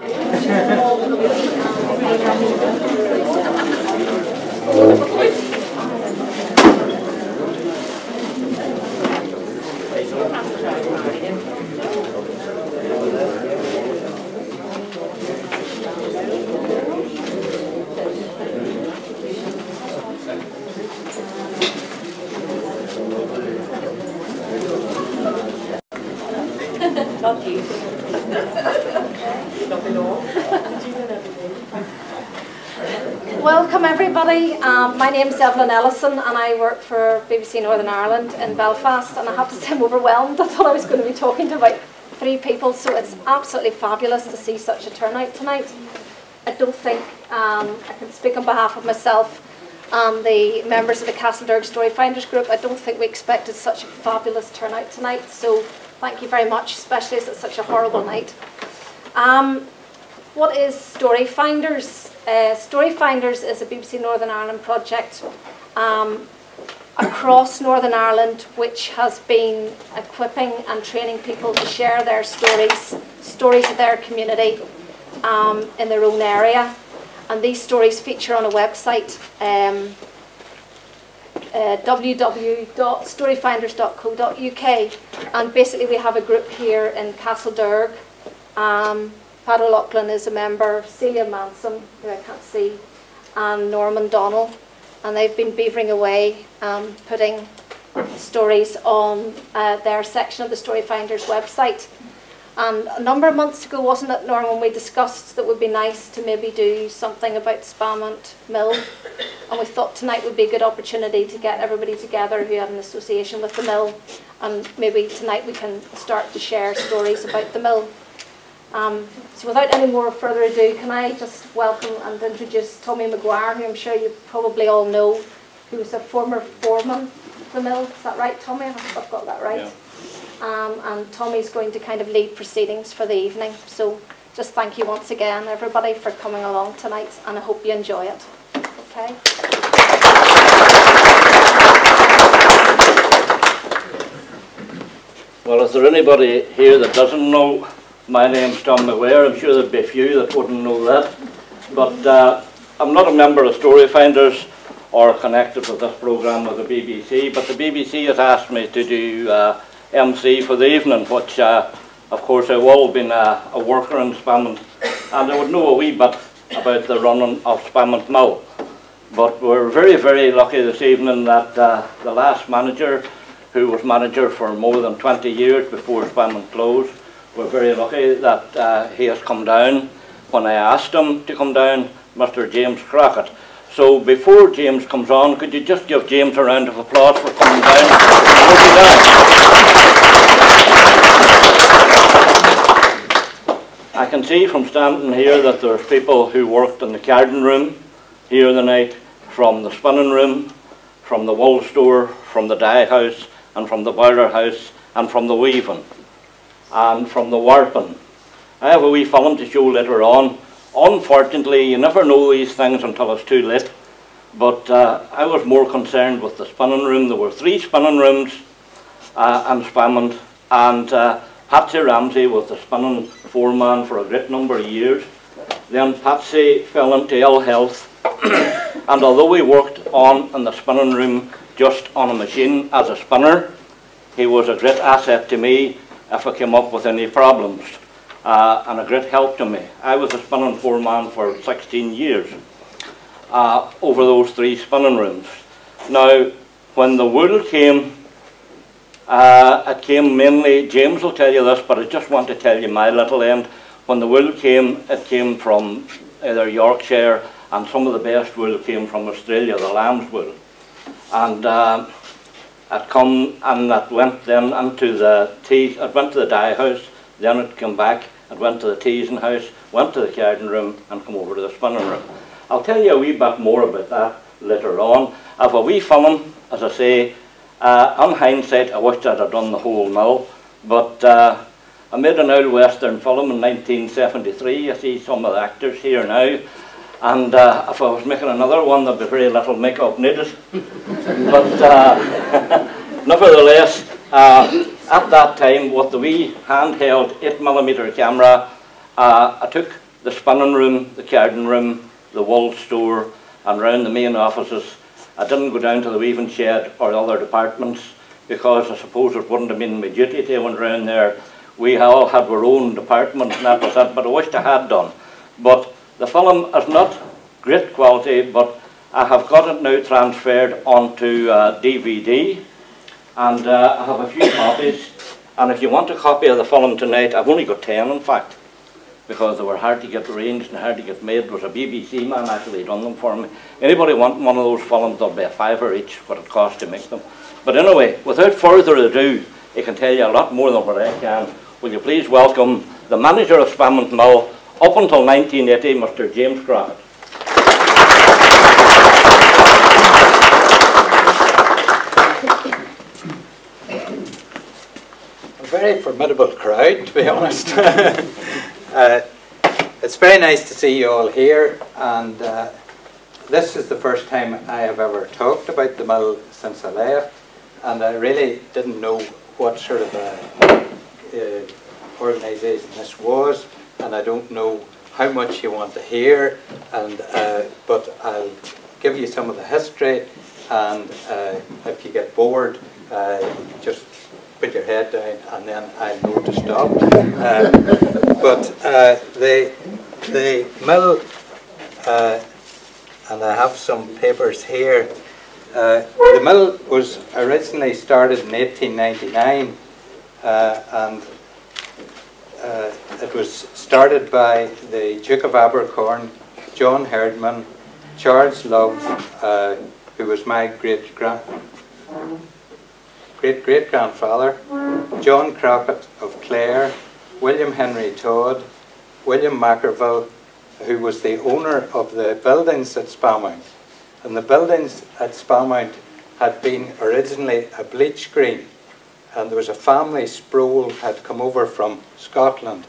Not you. Welcome everybody. My name is Evelyn Ellison and I work for BBC Northern Ireland in Belfast, and I have to say I'm overwhelmed. I thought I was going to be talking to about 3 people, so it's absolutely fabulous to see such a turnout tonight. I don't think I can speak on behalf of myself and the members of the Castledurg Storyfinders group. I don't think we expected such a fabulous turnout tonight, so thank you very much, especially as it's such a horrible night. What is Storyfinders? Storyfinders is a BBC Northern Ireland project across Northern Ireland, which has been equipping and training people to share their stories of their community in their own area. And these stories feature on a website, www.storyfinders.co.uk, and basically we have a group here in Castledurg. Pat O'Loughlin is a member, Celia Manson, who I can't see, and Norman Donnell, and they've been beavering away, putting stories on their section of the Storyfinders website. And a number of months ago, wasn't it, Norman, when we discussed that it would be nice to maybe do something about Spamont Mill, and we thought tonight would be a good opportunity to get everybody together who had an association with the mill, and maybe tonight we can start to share stories about the mill. So without any more further ado, can I just welcome and introduce Tommy Maguire, who I'm sure you probably all know, who was a former foreman of the mill. Is that right, Tommy? I've got that right. Yeah. And Tommy's going to kind of lead proceedings for the evening. So just thank you once again, everybody, for coming along tonight, and I hope you enjoy it. Okay. Well, is there anybody here that doesn't know my name's Tom Maguire? I'm sure there'd be a few that wouldn't know that. But I'm not a member of Storyfinders or connected with this programme with the BBC, but the BBC has asked me to do MC for the evening, which of course I've all been a worker in Spamont, and I would know a wee bit about the running of Spamont Mill. But we're very, very lucky this evening that the last manager, who was manager for more than 20 years before Spamont closed, we're very lucky that he has come down when I asked him to come down, Mr. James Crockett. So before James comes on, could you just give James a round of applause for coming down? I can see from standing here that there's people who worked in the carding room here the night, from the spinning room, from the wool store, from the dye house, and from the boiler house, and from the weaving, and from the warping. I have a wee film to show later on. Unfortunately, you never know these things until it's too late, but I was more concerned with the spinning room. There were 3 spinning rooms in Spamont, and Patsy Ramsey was the spinning foreman for a great number of years. Then Patsy fell into ill health, and although we worked on in the spinning room just on a machine as a spinner, he was a great asset to me if I came up with any problems, and a great help to me. I was a spinning foreman for 16 years over those 3 spinning rooms. Now, when the wool came, it came mainly, James will tell you this, but I just want to tell you my little end. When the wool came, it came from either Yorkshire, and some of the best wool came from Australia, the lamb's wool. And it come and it went then into the tea, it went to the dye house, then it came back, it went to the teasing house, went to the carding room, and come over to the spinning room. I'll tell you a wee bit more about that later on. I have a wee film, as I say. On hindsight, I wished I'd have done the whole mill, but I made an old western film in 1973. I see some of the actors here now, and if I was making another one, there'd be very little makeup needed. But nevertheless, at that time, with the wee handheld 8mm camera, I took the spinning room, the carding room, the wool store, and round the main offices. I didn't go down to the weaving shed or the other departments because I suppose it wouldn't have been my duty to went round there. We all had our own department and that was it, but I wished I had done. But the film is not great quality, but I have got it now transferred onto DVD, and I have a few copies. And if you want a copy of the film tonight, I've only got 10 in fact, because they were hard to get arranged and hard to get made. There was a BBC man actually done them for me. Anybody want one of those films, there'll be a £5 each, what it costs to make them. But anyway, without further ado, I can tell you a lot more than what I can. Will you please welcome the manager of Spalmont Mill up until 1980, Mr. James Crockett. A very formidable crowd, to be honest. It's very nice to see you all here, and this is the first time I have ever talked about the mill since I left, and I really didn't know what sort of a organisation this was, and I don't know how much you want to hear, and but I'll give you some of the history, and if you get bored, just put your head down and then I know to stop. But the mill, and I have some papers here, the mill was originally started in 1899, and it was started by the Duke of Abercorn, John Herdman, Charles Love, who was my great-great-grandfather, John Crockett of Clare, William Henry Todd, William Mackerville, who was the owner of the buildings at Spalmount. And the buildings at Spalmount had been originally a bleach green, and there was a family, Sproul, had come over from Scotland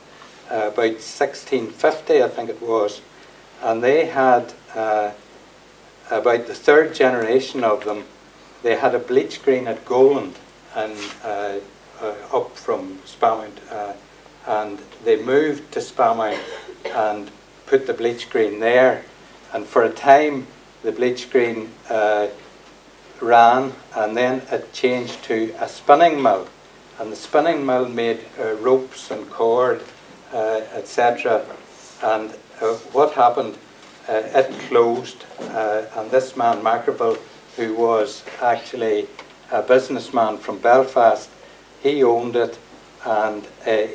about 1650, I think it was, and they had about the third generation of them. They had a bleach green at Goland and up from Spalmount, and they moved to Spalmount and put the bleach green there, and for a time the bleach green ran, and then it changed to a spinning mill, and the spinning mill made ropes and cord, etc. And what happened, it closed, and this man Mackerville, who was actually a businessman from Belfast, he owned it, and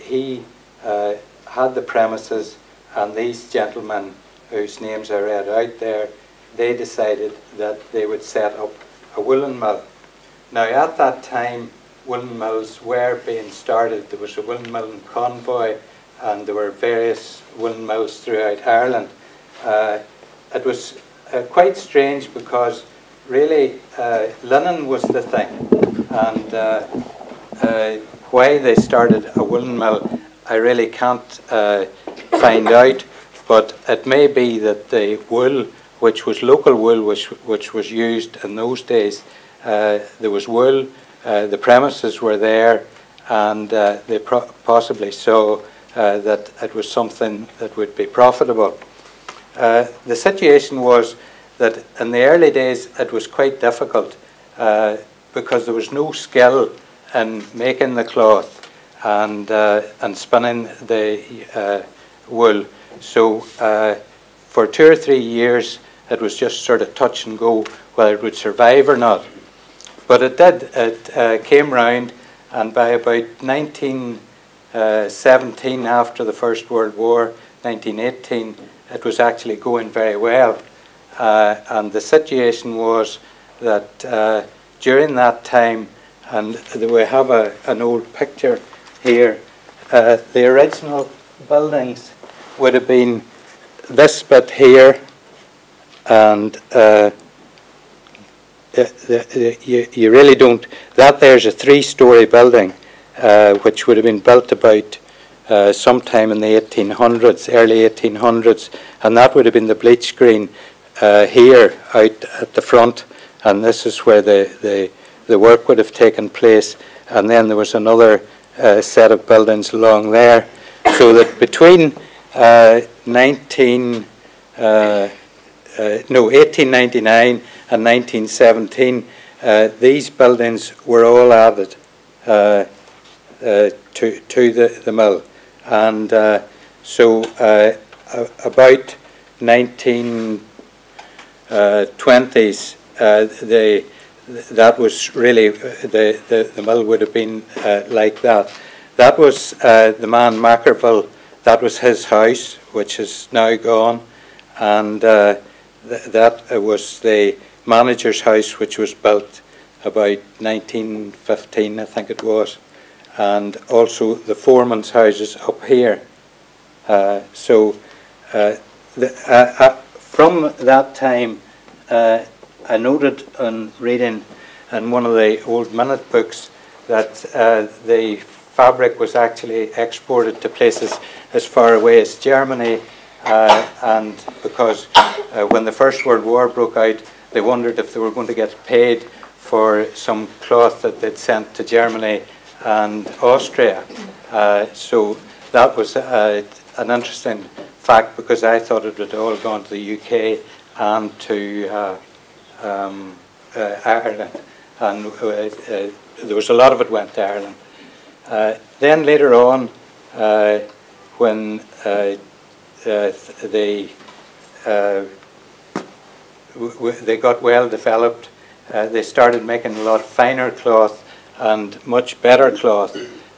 he had the premises, and these gentlemen whose names I read out there, they decided that they would set up a woolen mill. Now at that time, woolen mills were being started. There was a woolen mill in Convoy, and there were various woolen mills throughout Ireland. It was quite strange because really linen was the thing, and why they started a woolen mill I really can't find out, but it may be that the wool, which was local wool, which was used in those days, there was wool, the premises were there, and they possibly saw that it was something that would be profitable. The situation was that in the early days it was quite difficult because there was no skill in making the cloth and spinning the wool. So for 2 or 3 years it was just sort of touch and go whether it would survive or not. But it did. It came round, and by about 1917, after the First World War, 1918, it was actually going very well. And the situation was that during that time, and we have an old picture here, the original buildings would have been this bit here, and you really don't, that there's a 3-story building which would have been built about sometime in the 1800s, early 1800s, and that would have been the bleach green here out at the front, and this is where the work would have taken place, and then there was another set of buildings along there, so that between 1899 and 1917, these buildings were all added to the mill. And so about 1920s, that was really, the mill would have been like that. That was the man Mackerville, that was his house, which is now gone, and that was the manager's house, which was built about 1915, I think it was, and also the foreman's houses up here. From that time, I noted on reading in one of the old minute books that the fabric was actually exported to places as far away as Germany, and because when the First World War broke out, they wondered if they were going to get paid for some cloth that they'd sent to Germany and Austria. So that was an interesting fact, because I thought it had all gone to the UK and to Ireland, and there was a lot of it went to Ireland. Then later on, when they got well developed, they started making a lot finer cloth and much better cloth,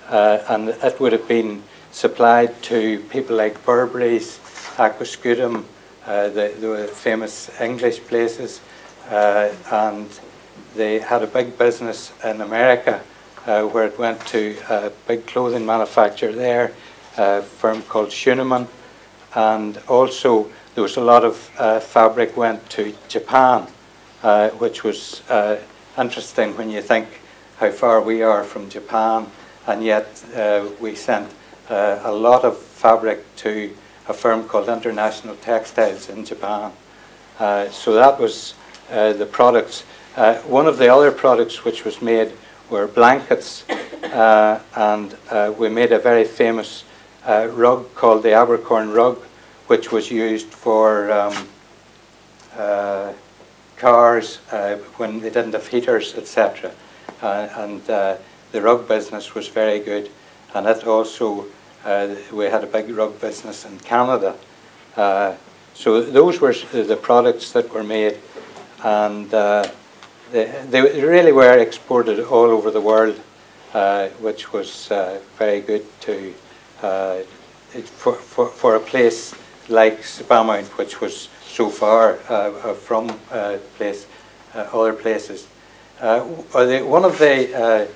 and it would have been supplied to people like Burberry's, Aquascutum, the famous English places, and they had a big business in America where it went to a big clothing manufacturer there, a firm called Schünemann, and also there was a lot of fabric went to Japan, which was interesting when you think how far we are from Japan, and yet we sent a lot of fabric to a firm called International Textiles in Japan. So that was the products. One of the other products which was made were blankets, and we made a very famous rug called the Abercorn rug, which was used for cars when they didn't have heaters, etc. And the rug business was very good, and it also, we had a big rug business in Canada. So those were the products that were made, and they really were exported all over the world, which was very good to for a place like Spamount, which was so far from other places. One of the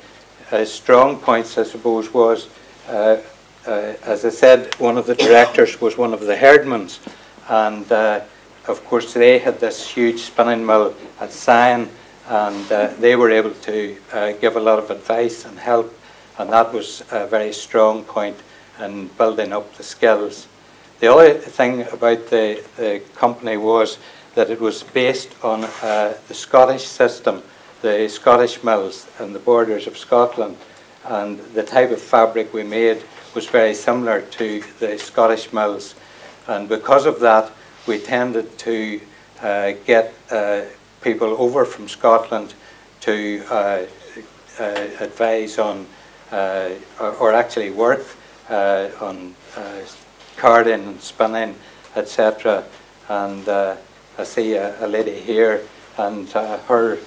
strong points, I suppose, was, as I said, one of the directors was one of the herdmans, and of course they had this huge spinning mill at Sion, and they were able to give a lot of advice and help, and that was a very strong point in building up the skills. The other thing about the company was that it was based on the Scottish system, the Scottish mills and the borders of Scotland, and the type of fabric we made was very similar to the Scottish mills, and because of that we tended to get people over from Scotland to advise on or actually work on carding and spinning, etc. And I see a lady here, and her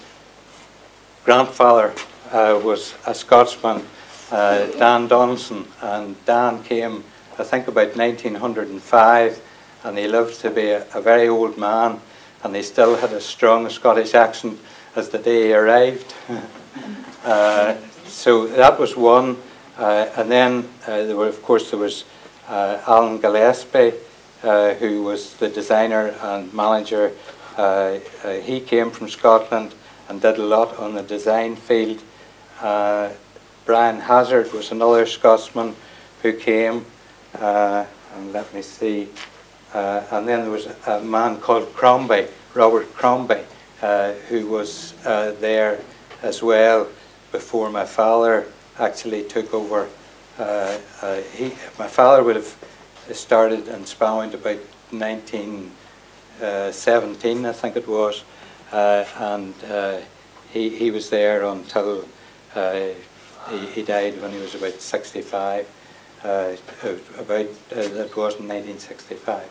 grandfather was a Scotsman, Dan Donaldson, and Dan came, I think, about 1905, and he lived to be a very old man, and he still had as strong a Scottish accent as the day he arrived. So that was one, and then there was Alan Gillespie, who was the designer and manager. He came from Scotland and did a lot on the design field. Brian Hazard was another Scotsman who came, and let me see. And then there was a man called Crombie, Robert Crombie, who was there as well before my father actually took over. My father would have started in Spowing about 1917, I think it was, and he was there until he died when he was about 65. That was in 1965.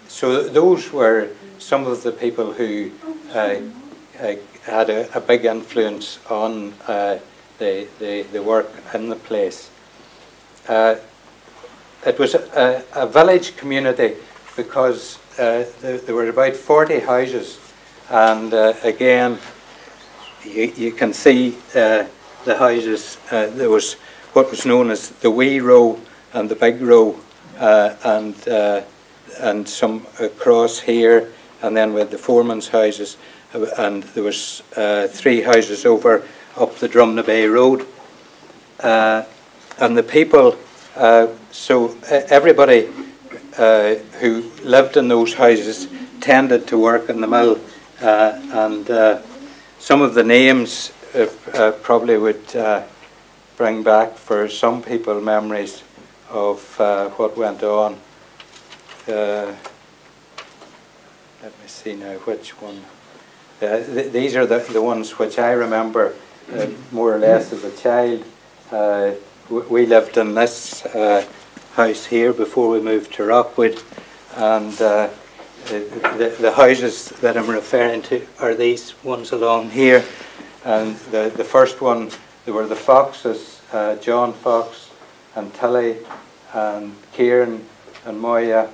So those were some of the people who had a big influence on the work in the place. It was a village community because there were about 40 houses, and again you can see the houses. There was what was known as the wee row and the big row, and some across here, and then with the foreman's houses, and there was 3 houses over up the Drumnabay Road, and the people. So everybody who lived in those houses tended to work in the mill, and some of the names probably would bring back for some people memories of what went on. Let me see now which one. These are the ones which I remember more or less as a child. We lived in this house here before we moved to Rockwood, and the houses that I'm referring to are these ones along here. And the first one, there were the Foxes, John Fox and Tilly and Kieran and Moya.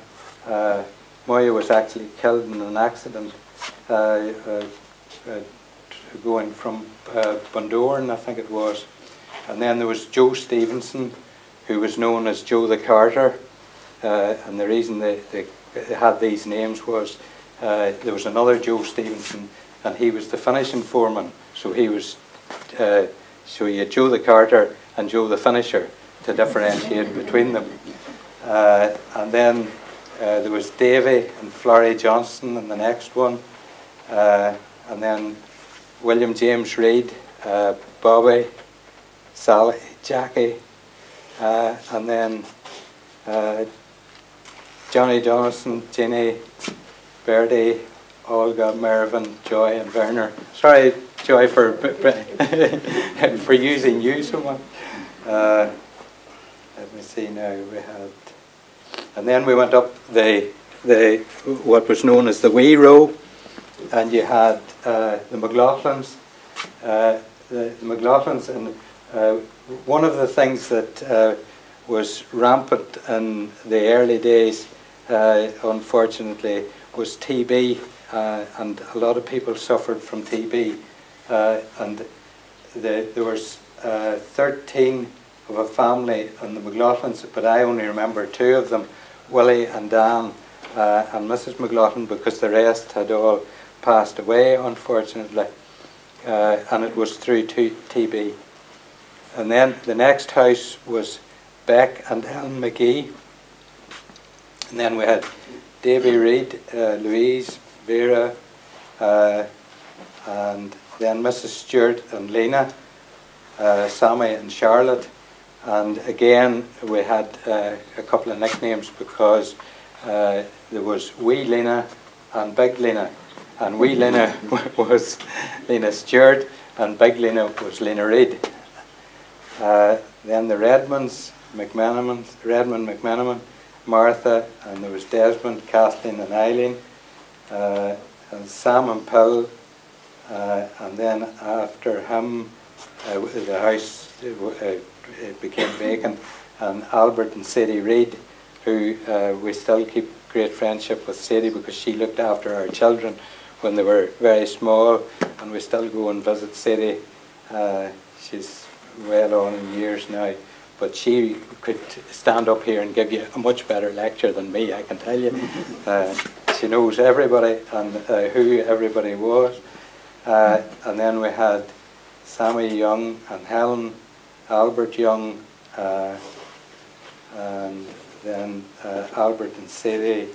Moya was actually killed in an accident going from Bundoran, I think it was. And then there was Joe Stevenson, who was known as Joe the Carter, and the reason they had these names was there was another Joe Stevenson, and he was the finishing foreman. So he was, so you had Joe the Carter and Joe the Finisher to differentiate between them. And then there was Davy and Florrie Johnson in the next one, and then William James Reid, Bobby, Sally, Jackie, and then Johnny Donaldson, Ginny, Bertie, Olga, Mervyn, Joy and Werner. Sorry, Joy, for for using you so much. Let me see now, we had... And then we went up the what was known as the Wee Row, and you had the McLaughlins. The McLaughlins, and one of the things that was rampant in the early days, unfortunately, was TB, and a lot of people suffered from TB, and there was 13 of a family in the McLaughlins, but I only remember 2 of them, Willie and Dan and Mrs. McLaughlin, because the rest had all passed away, unfortunately, and it was through TB. And then the next house was Beck and Ellen McGee, and then we had Davy Reid, Louise, Vera, and then Mrs. Stewart and Lena, Sammy and Charlotte. And again, we had a couple of nicknames because there was Wee Lena and Big Lena. And Wee Lena was Lena Stewart, and Big Lena was Lena Reid. Then the Redmonds, Redmond McMenamin, Martha, and there was Desmond, Kathleen and Eileen, and Sam and Pill, and then after him the house it became vacant, and Albert and Sadie Reid, who we still keep great friendship with Sadie because she looked after our children when they were very small, and we still go and visit Sadie. She's well on in years now, but she could stand up here and give you a much better lecture than me, I can tell you. She knows everybody and who everybody was. And then we had Sammy Young and Helen, Albert Young, and then Albert and Sadie,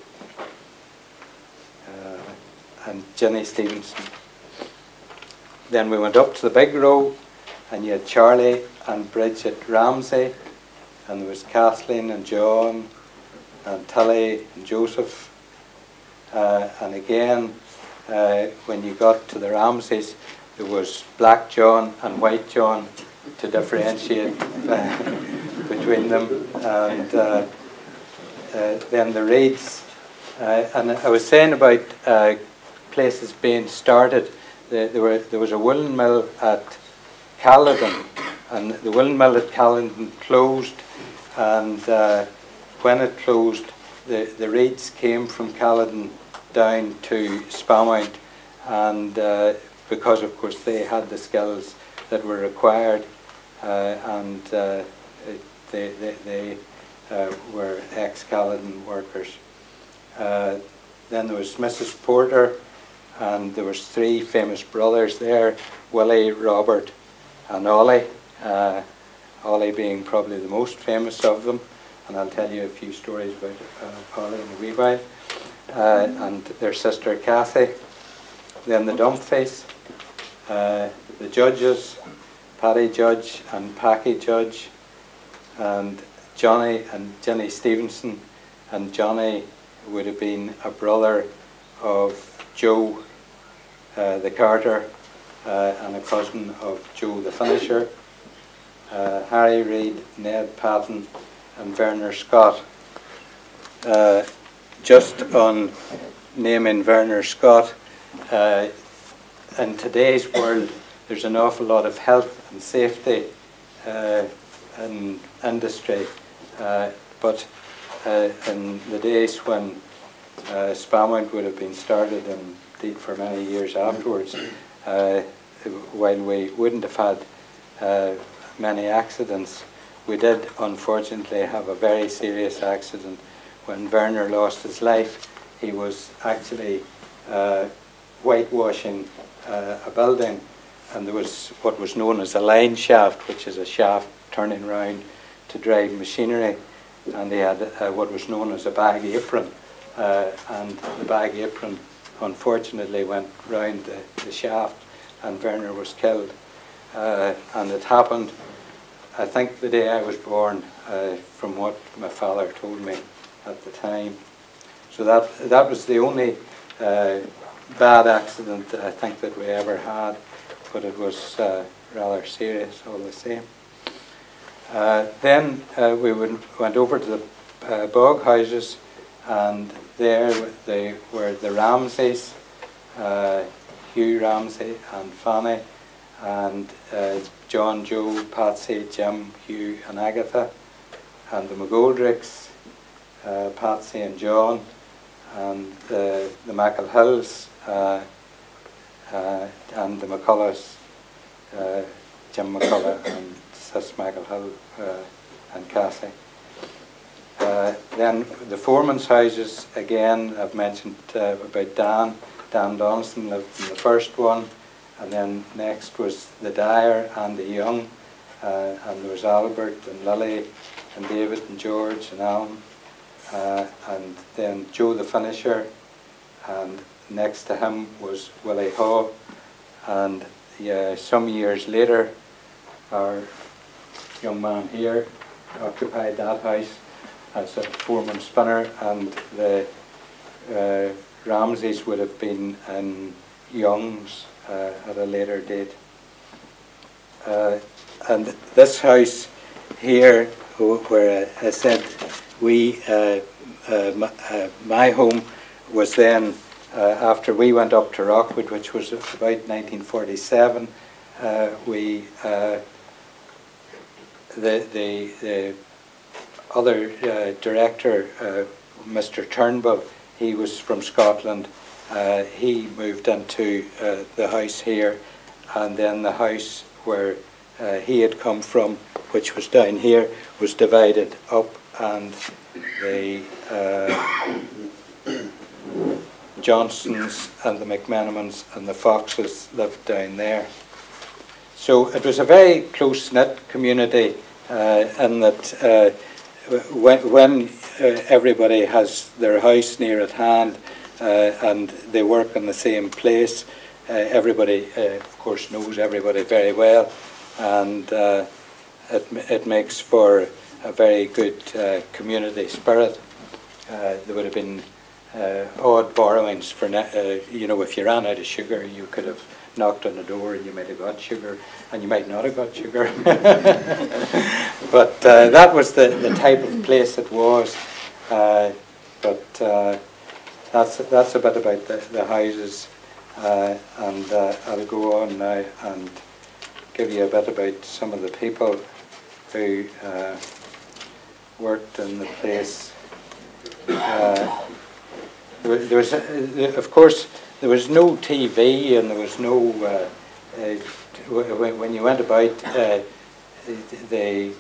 and Jenny Stevenson. Then we went up to the big row, and you had Charlie and Bridget Ramsey, and there was Kathleen and John and Tilly and Joseph. And again, when you got to the Ramsays, there was Black John and White John to differentiate between them. And then the Reeds. And I was saying about places being started. There was a woolen mill at Caledon, and the woolen mill at Caledon closed, and when it closed, the Reeds came from Caledon down to Spamount, and because of course they had the skills that were required, and they were ex-Caledon workers. Then there was Mrs. Porter, and there was 3 famous brothers there, Willie, Robert and Ollie, Ollie being probably the most famous of them, and I'll tell you a few stories about Ollie in a wee while, and their sister Cathy. Then the Dumphries, the Judges, Paddy Judge and Packy Judge, and Johnny and Jenny Stevenson, and Johnny would have been a brother of Joe the Carter, and a cousin of Joe the Finisher. Harry Reid, Ned Patton and Werner Scott. Just on naming Werner Scott, in today's world there's an awful lot of health and safety in industry, but in the days when Spamount would have been started, and indeed for many years afterwards, while we wouldn't have had many accidents, we did unfortunately have a very serious accident. When Werner lost his life, he was actually whitewashing a building, and there was what was known as a line shaft, which is a shaft turning round to drive machinery, and he had what was known as a bag apron, and the bag apron unfortunately went round the shaft, and Werner was killed. And it happened, I think, the day I was born, from what my father told me at the time. So that was the only bad accident I think that we ever had, but it was rather serious all the same. Then we went over to the Bog Houses, and there they were the Ramsays, Hugh Ramsay and Fanny, and John, Joe, Patsy, Jim, Hugh and Agatha, and the McGoldricks, Patsy and John, and the McElhills, and the McCulloughs, Jim McCullough and Sis McElhill and Cassie. Then the Foreman's houses, again, I've mentioned about Dan. Dan Donaldson lived in the first one, and then next was the Dyer and the Young, and there was Albert and Lily and David and George and Alan, and then Joe the Finisher, and next to him was Willie Haw, and some years later our young man here occupied that house as a foreman spinner, and the Ramsays would have been in Young's at a later date. And this house here, where I said my home was then, after we went up to Rockwood, which was about 1947, the other director, Mr. Turnbull, he was from Scotland. He moved into the house here, and then the house where he had come from, which was down here, was divided up, and the Johnsons and the McMenamins and the Foxes lived down there. So it was a very close-knit community, in that when everybody has their house near at hand and they work in the same place, everybody, of course, knows everybody very well, and it makes for a very good community spirit. there would have been odd borrowings for, you know, if you ran out of sugar, you could have knocked on the door and you might have got sugar, and you might not have got sugar. But that was the type of place it was. That's a bit about the houses, and I'll go on now and give you a bit about some of the people who worked in the place. There was, of course, there was no TV, and there was no, when you went about, the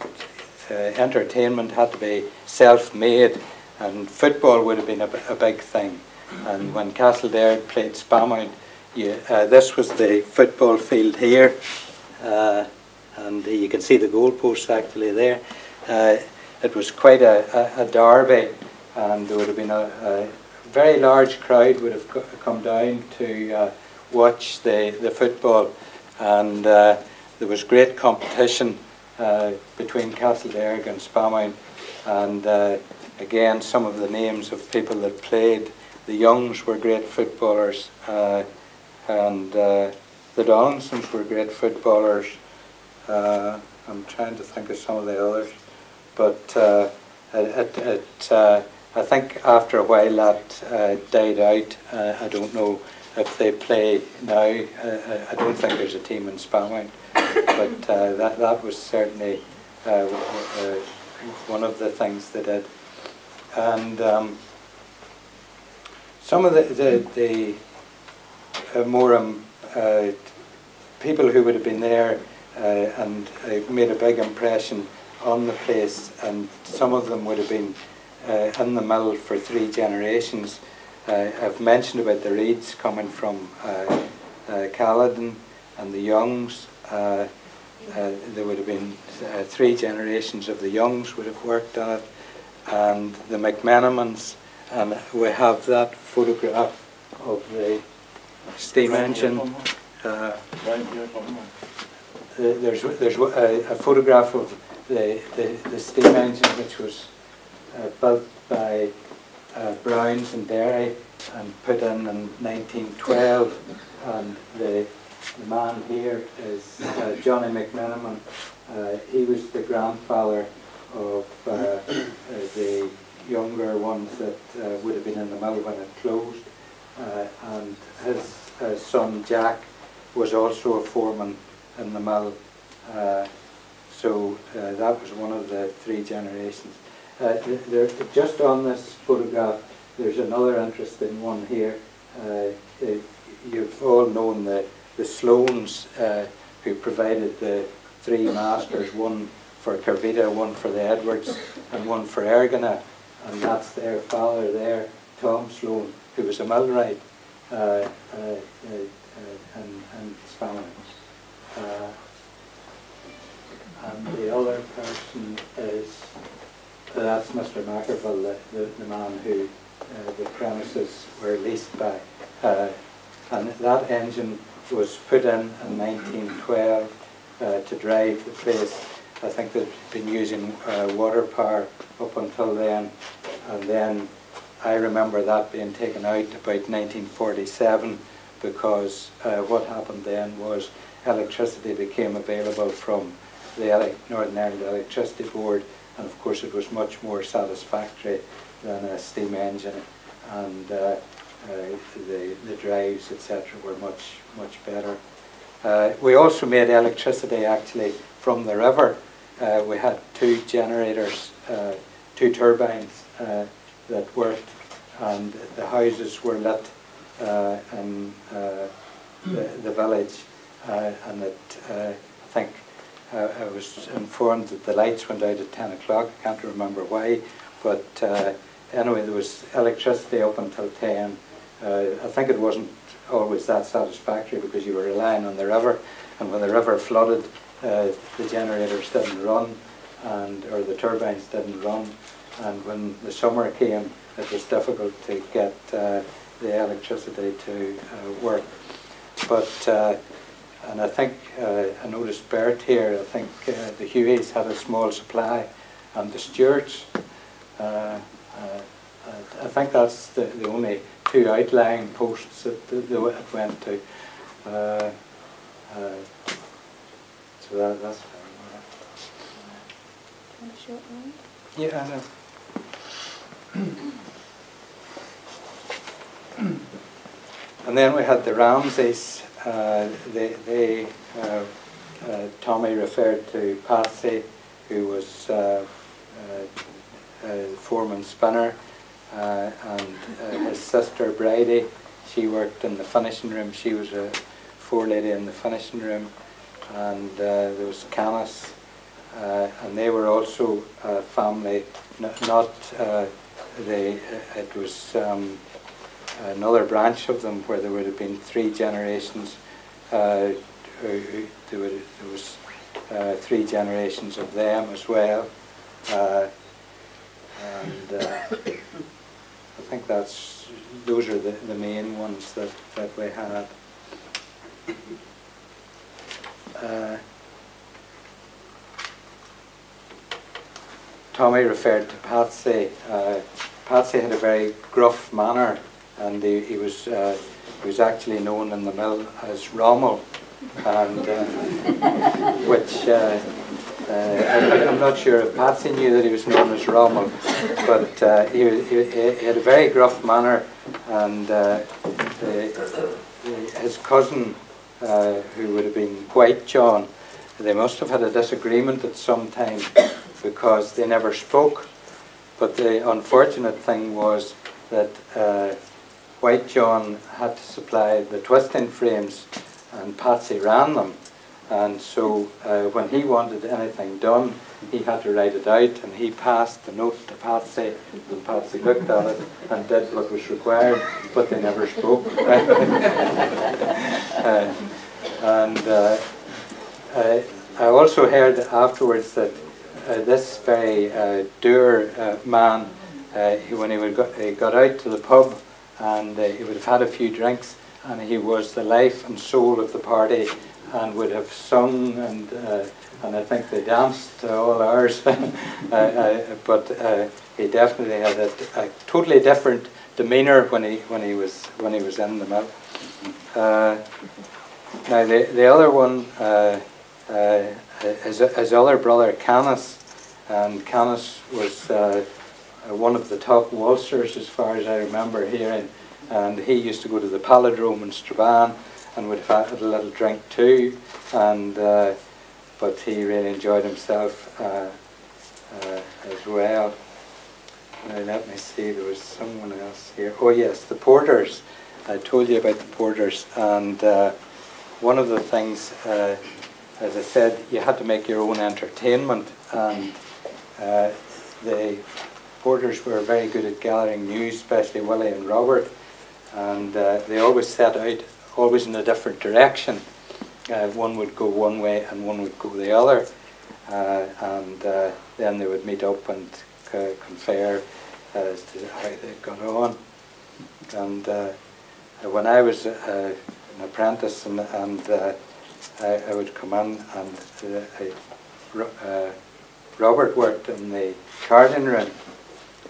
entertainment had to be self-made, and football would have been a big thing. And when Castledare played Spamount, this was the football field here, and you can see the goalposts actually there. It was quite a derby, and there would have been a very large crowd would have come down to watch the football, and there was great competition between Castledare and Spamount, and again some of the names of people that played. The Youngs were great footballers, and the Donaldsons were great footballers. I'm trying to think of some of the others, but I think after a while that died out. I don't know if they play now. I don't think there's a team in Spamount, but that was certainly one of the things they did. And some of the more people who would have been there and made a big impression on the place, and some of them would have been in the mill for 3 generations. I've mentioned about the Reeds coming from Caledon, and the Youngs. There would have been 3 generations of the Youngs would have worked on it, and the McMenamins, and we have that photograph of the steam engine. There's a photograph of the steam engine, which was built by Browns and Derry and put in 1912, and the man here is Johnny McMenamin. He was the grandfather of the younger ones that would have been in the mill when it closed, and his son Jack was also a foreman in the mill. So that was one of the 3 generations. Just on this photograph, there's another interesting one here. You've all known the Sloanes, who provided the 3 masters, one for Kervita, one for the Edwards, and one for Ergana, and that's their father there, Tom Sloane, who was a millwright in Spamount. And the other person is, that's Mr. Mackerville, the man who the premises were leased by. And that engine was put in 1912 to drive the place. I think they'd been using water power up until then, and then I remember that being taken out about 1947, because what happened then was electricity became available from the Northern Ireland Electricity Board, and of course it was much more satisfactory than a steam engine, and the drives, etc., were much better. We also made electricity actually from the river. We had 2 generators, 2 turbines that worked, and the houses were lit in the village, and I think I was informed that the lights went out at 10 o'clock. I can't remember why, but anyway, there was electricity up until 10. I think it wasn't always that satisfactory, because you were relying on the river, and when the river flooded, the generators didn't run, or the turbines didn't run, and when the summer came, it was difficult to get the electricity to work. But and I think I noticed Bert here. I think the Hueys had a small supply, and the Stewarts I think that's the only two outlying posts that it went to. So that's fine. Want to show it around? Yeah, I know. And then we had the Ramsays. Tommy referred to Patsy, who was foreman spinner, and his sister Bridie. She worked in the finishing room. She was a forelady in the finishing room, and there was Canis, and they were also a family. It was another branch of them where there would have been 3 generations. There was 3 generations of them as well, and I think those are the main ones that we had. Tommy referred to Patsy. Patsy had a very gruff manner, and he was actually known in the mill as Rommel, and which I'm not sure if Patsy knew that he was known as Rommel, but he had a very gruff manner, and his cousin, who would have been White John, they must have had a disagreement at some time because they never spoke. But the unfortunate thing was that White John had to supply the twisting frames and Patsy ran them. And so when he wanted anything done, he had to write it out, and he passed the note to Patsy, and Patsy looked at it and did what was required, but they never spoke. I also heard afterwards that this very dour man, when he got out to the pub, and he would have had a few drinks, and he was the life and soul of the party, and would have sung, and I think they danced to all hours. But he definitely had a totally different demeanour when he was in the mill. Now the other one, his other brother Canis, and Canis was one of the top waltzers as far as I remember hearing, and he used to go to the Palindrome in Strabane and would have had a little drink too, and but he really enjoyed himself as well. Now let me see, there was someone else here. Oh yes, the Porters. I told you about the Porters, and one of the things, as I said, you had to make your own entertainment, and the Porters were very good at gathering news, especially Willie and Robert, and they always set out, always in a different direction. One would go one way and one would go the other, and then they would meet up and confer as to how they got on. And when I was an apprentice, and I would come in, and Robert worked in the carding room,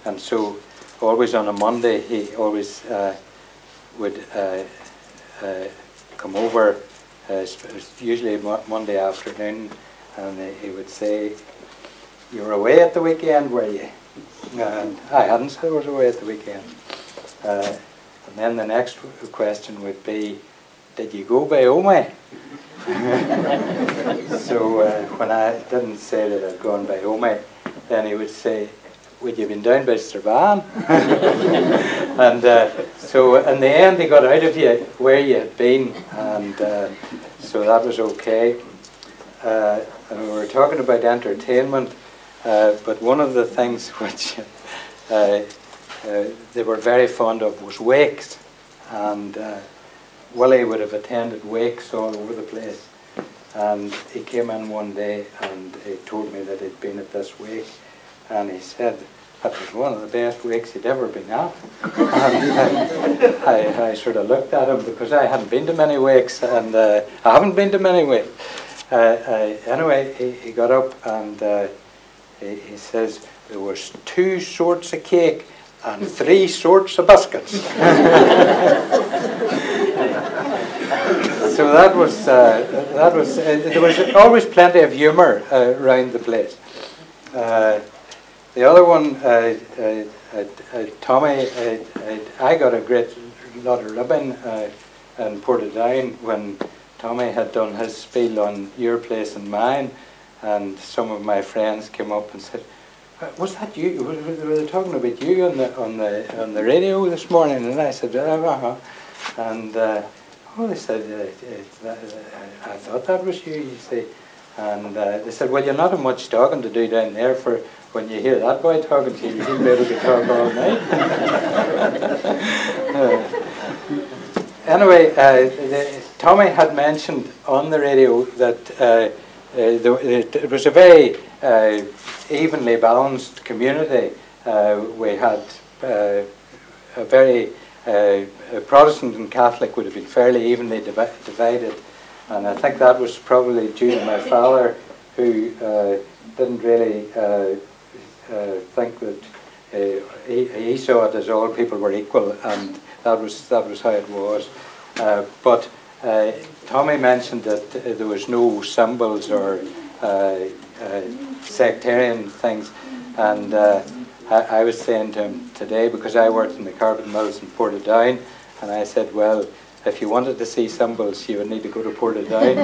and so always on a Monday he always would come over, usually Monday afternoon, and he would say, "You were away at the weekend, were you?" And I hadn't said I was away at the weekend. And then the next question would be, "Did you go by Omagh?" So when I didn't say that I'd gone by Omagh, then he would say, "Would you been down by Strabane?" And so in the end he got out of you where you had been, and so that was okay. And we were talking about entertainment, but one of the things which they were very fond of was wakes, and Willie would have attended wakes all over the place, and he came in one day and he told me that he'd been at this wake, and he said that was one of the best wakes he'd ever been at. And I sort of looked at him because I hadn't been to many wakes, and I haven't been to many wakes. Anyway, he got up and he says there was 2 sorts of cake and 3 sorts of biscuits. So that was there was always plenty of humour around the place. The other one, Tommy, I got a great lot of ribbon in Portadown when Tommy had done his spiel on your place and mine, and some of my friends came up and said, "Was that you? Were they talking about you on the radio this morning?" And I said, "Uh-huh." And they said, "I thought that was you, you see." And they said, "Well, you're not have much talking to do down there, for when you hear that boy talking to you, he'll be able to talk all night." Anyway, Tommy had mentioned on the radio that it was a very evenly balanced community. We had a very Protestant and Catholic would have been fairly evenly divided, and I think that was probably due to my father, who didn't really think that he saw it as all people were equal, and that was how it was. But Tommy mentioned that there was no symbols or sectarian things, and I was saying to him today, because I worked in the carpet mills in Portadown, and I said, "Well, if you wanted to see symbols, you would need to go to Portadown,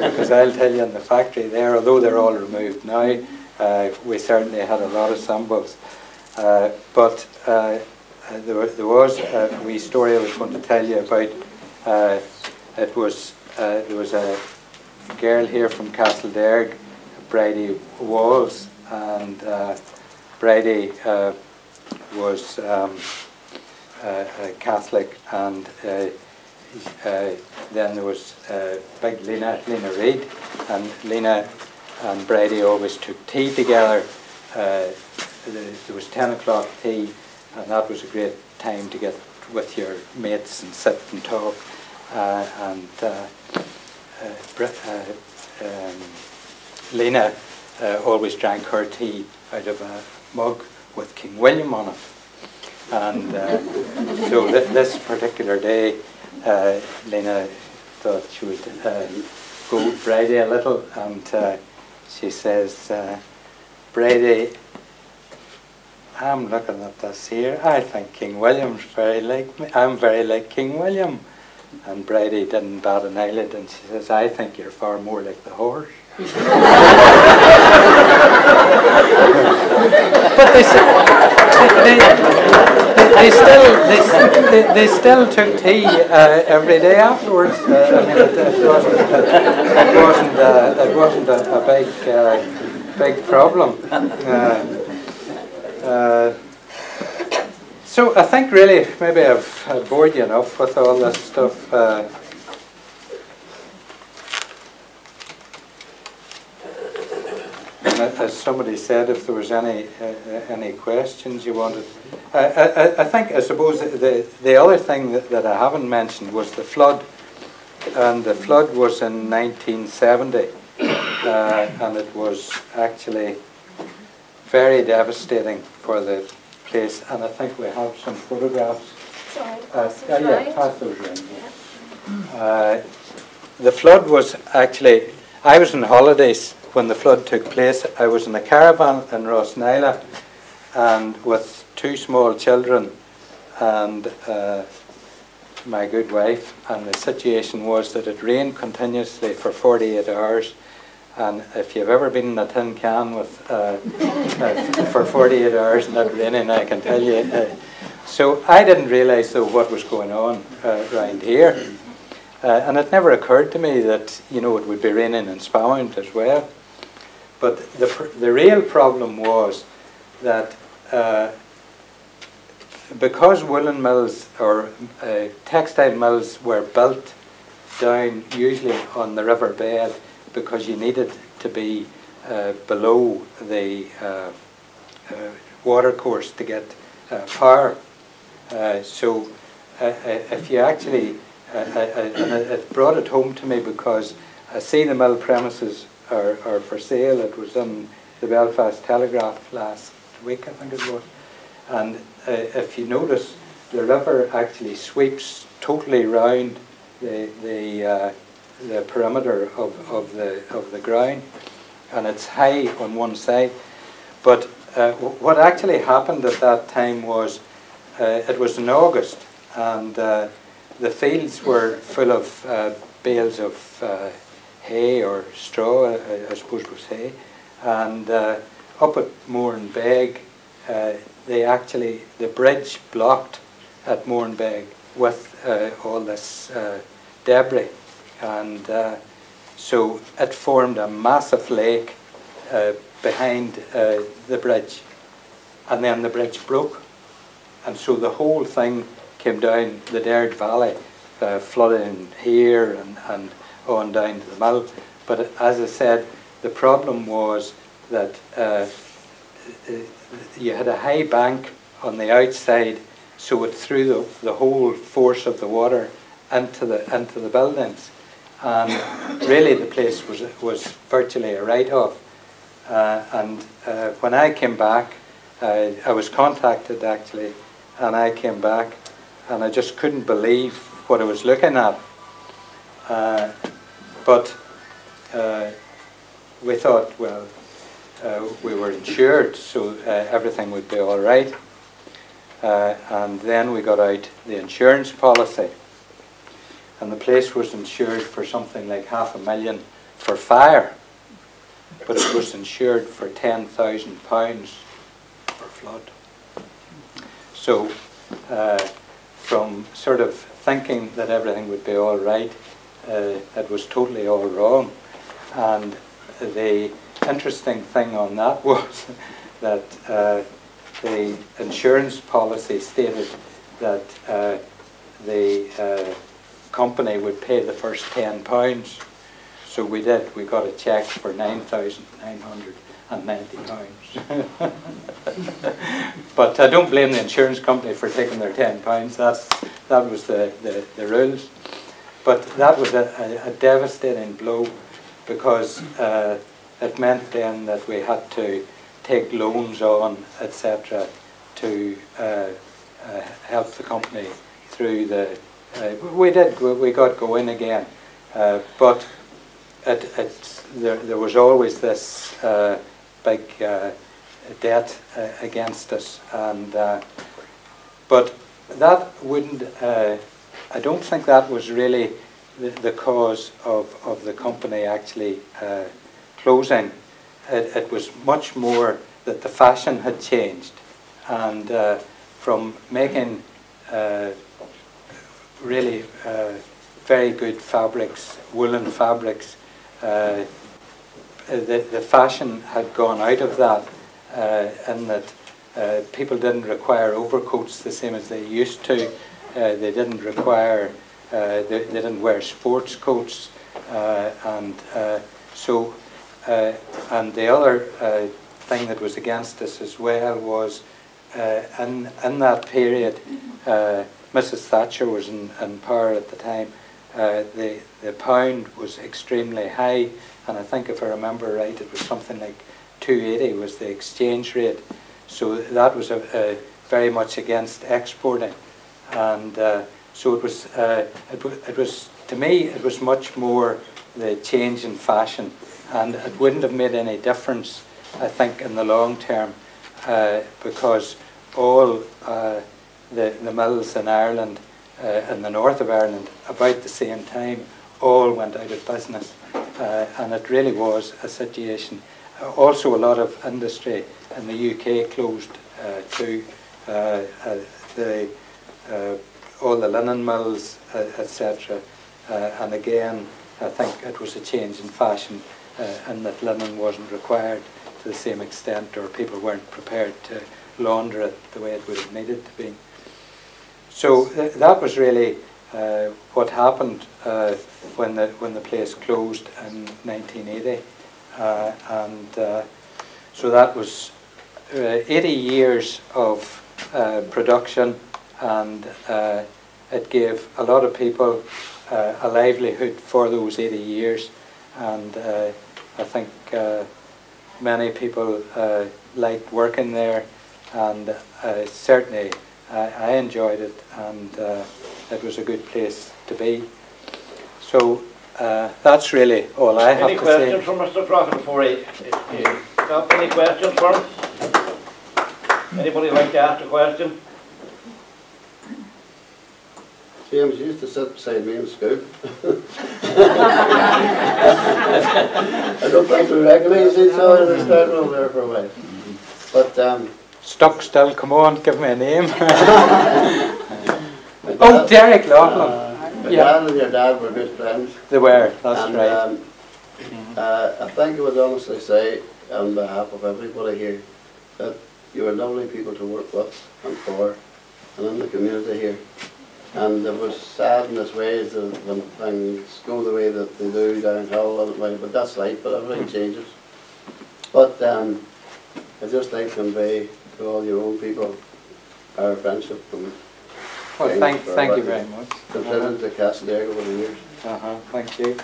because I'll tell you in the factory there, although they're all removed now, we certainly had a lot of symbols." But there was a wee story I was going to tell you about. There was a girl here from Castlederg, Bridie Walls, and Bridie was a Catholic, and then there was big Lena Reid, and Lena and Bridie always took tea together. There was 10 o'clock tea, and that was a great time to get with your mates and sit and talk. Lena always drank her tea out of a mug with King William on it. And so this particular day, Lena thought she would go Bridie a little, and she says, "Bridie, I'm looking at this here. I think King William's very like me. I'm very like King William." And Bridie didn't bat an eyelid, and she says, "I think you're far more like the horse." But they still took tea every day afterwards. I mean, it wasn't a big problem. So I think really maybe I've bored you enough with all this stuff. As somebody said, if there was any questions you wanted, I suppose the other thing that I haven't mentioned was the flood, and the flood was in 1970, and it was actually very devastating for the place, and I think we have some photographs. Sorry, Pass those around. The flood was actually, I was on holidays when the flood took place. I was in a caravan in Rossnyla, and with 2 small children and my good wife, and the situation was that it rained continuously for 48 hours. And if you've ever been in a tin can with for 48 hours and not raining, I can tell you. So I didn't realise though what was going on around here, and it never occurred to me that it would be raining in Spamount as well. But the real problem was that because woolen mills or textile mills were built down usually on the river bed, because you needed to be below the water course to get power. So if you actually, and it brought it home to me, because I see the mill premises are for sale. It was in the Belfast Telegraph last week, I think it was. And if you notice, the river actually sweeps totally round the perimeter of the ground, and it's high on one side. But what actually happened at that time was, it was in August, and the fields were full of bales of hay or straw, I suppose it was hay, and up at Moranbeg, the bridge blocked at Moranbeg with all this debris, and so it formed a massive lake behind the bridge, and then the bridge broke, and so the whole thing came down the Derg Valley, flooding here and on down to the mill. But as I said, the problem was that you had a high bank on the outside, so it threw the whole force of the water into the buildings, and really the place was virtually a write-off. And when I came back, I was contacted actually, and I came back, and I just couldn't believe what I was looking at. But we thought, well, we were insured, so everything would be all right. And then we got out the insurance policy, and the place was insured for something like £500,000 for fire, but it was insured for £10,000 for flood. So from sort of thinking that everything would be all right, it was totally all wrong. And the interesting thing on that was that the insurance policy stated that the company would pay the first £10. So we did. We got a cheque for £9,990. But I don't blame the insurance company for taking their £10. That was the rules. But that was a devastating blow, because it meant then that we had to take loans on, etc., to help the company through the. We got going again, but there was always this big debt against us, and but that wouldn't. I don't think that was really the cause of the company actually closing. It was much more that the fashion had changed, and from making really very good fabrics, woolen fabrics, the fashion had gone out of that, in that people didn't require overcoats the same as they used to. They didn't require, they didn't wear sports coats, and so, and the other thing that was against us as well was, in that period, Mrs. Thatcher was in power at the time. The pound was extremely high, and I think if I remember right, it was something like 280 was the exchange rate. So that was very much against exporting, and so it was. It was, to me, it was much more the change in fashion, and it wouldn't have made any difference, I think, in the long term, because all the mills in Ireland, in the north of Ireland, about the same time, all went out of business, and it really was a situation. Also, a lot of industry in the UK closed too. All the linen mills, etc. And again, I think it was a change in fashion, and that linen wasn't required to the same extent, or people weren't prepared to launder it the way it would have needed to be. So that was really what happened when the place closed in 1980, and so that was 80 years of production, and it gave a lot of people a livelihood for those 80 years, and I think many people liked working there, and certainly I enjoyed it, and it was a good place to be. So that's really all I have to say. Any questions for Mr. Crockett before he got any questions for him? Anybody like to ask a question? James used to sit beside me in school. I don't think we recognised each other in the start room there for a while. But Stuck still, come on, give me a name. Oh, Derek Laughlin. my Yeah. dad and your dad were good friends. They were, that's And right. I think I would honestly say, on behalf of everybody here, that you were lovely people to work with and for, and in the community here. And it was sad in this way that when things go the way that they do downhill, but that's life, but everything changes. But I'd just like to convey to all your own people our friendship and Well, thank you very much. considered the Castleberg over the years. Thank you.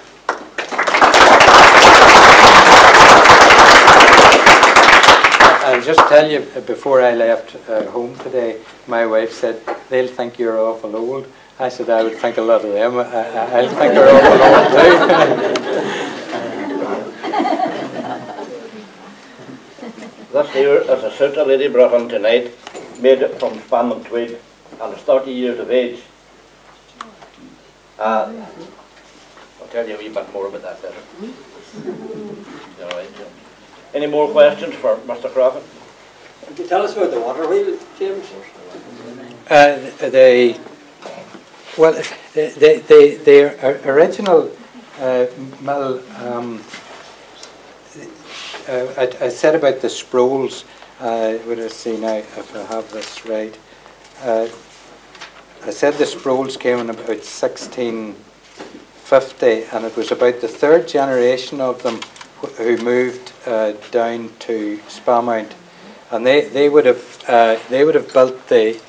I'll just tell you, before I left home today, my wife said, they'll think you're awful old. I said, I would think a lot of them. I'll think they're awful old too. This here is a suit a lady brought in tonight, made it from spam and tweed, and it's 30 years of age. I'll tell you a wee bit more about that later. All right, Jim. Any more questions for Mr. Crockett? Could you tell us about the water wheel, James? The original mill, I said about the Sproles, would I see now if I have this right. I said the Sproles came in about 1650, and it was about the third generation of them who moved down to Spamount, and they would have built the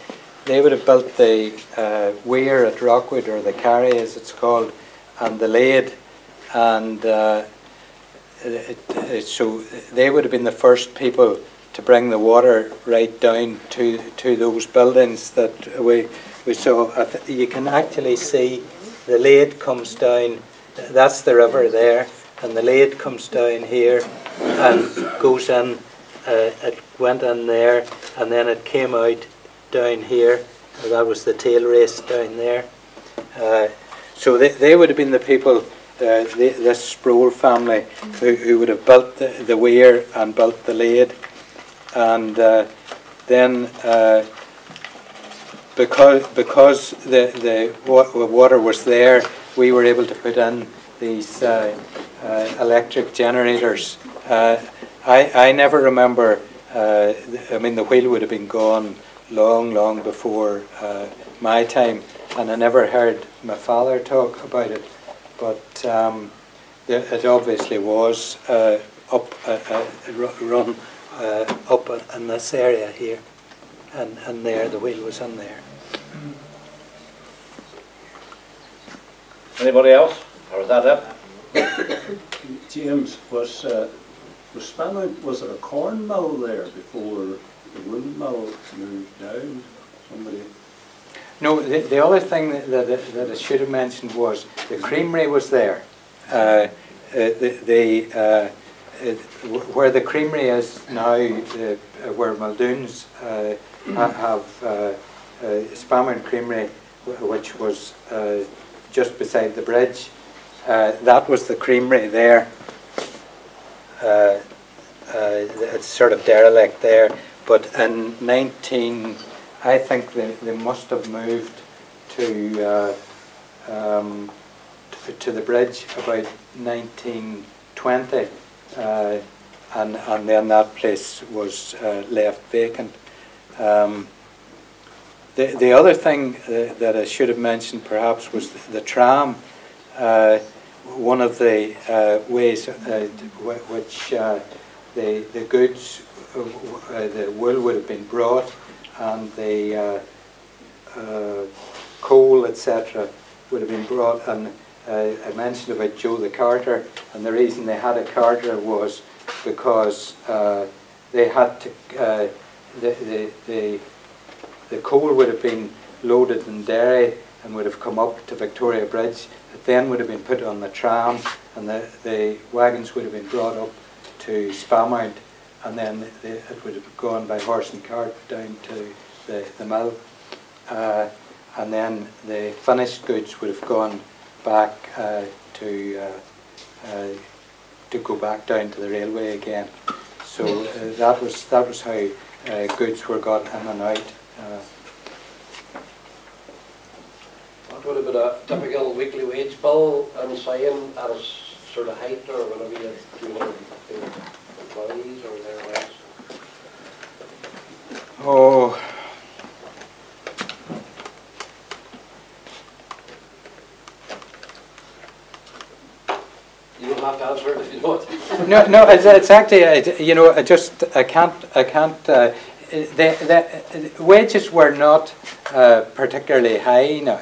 weir at Rockwood, or the carry as it's called, and the lade, and so they would have been the first people to bring the water right down to those buildings that we saw. You can actually see the lade comes down. That's the river there. And the lade comes down here and goes in, it went in there, and then it came out down here. That was the tail race down there. So they would have been the people, this Sproul family, who would have built the weir and built the lade. And then because the water was there, we were able to put in these electric generators. I never remember, I mean the wheel would have been gone long before my time, and I never heard my father talk about it, but it obviously was run up in this area here, and there the wheel was in there. Anybody else? Or is that it? James, was Spamount, was there a corn mill there before the wool mill moved down? Somebody? No, the other thing that I should have mentioned was the creamery was there. Where the creamery is now, where Muldoon's have Spamount Creamery, which was just beside the bridge. That was the creamery there. It's sort of derelict there, but in I think they must have moved to the bridge about 1920, and then that place was left vacant. The other thing that I should have mentioned perhaps was the tram. One of the ways which the goods, the wool would have been brought, and the coal, etc., would have been brought. And I mentioned about Joe the carter, and the reason they had a carter was because they had to the coal would have been loaded in Derry and would have come up to Victoria Bridge. It then would have been put on the tram, and the wagons would have been brought up to Spamount, and then it would have gone by horse and cart down to the mill. And then the finished goods would have gone back to go back down to the railway again. So that was how goods were got in and out. What would have been a typical weekly wage bill and saying at a sort of height, or whatever you had 250 employees or thereabouts? Oh, You don't have to answer it if you don't. no, it's actually, you know, I can't. The wages were not particularly high now.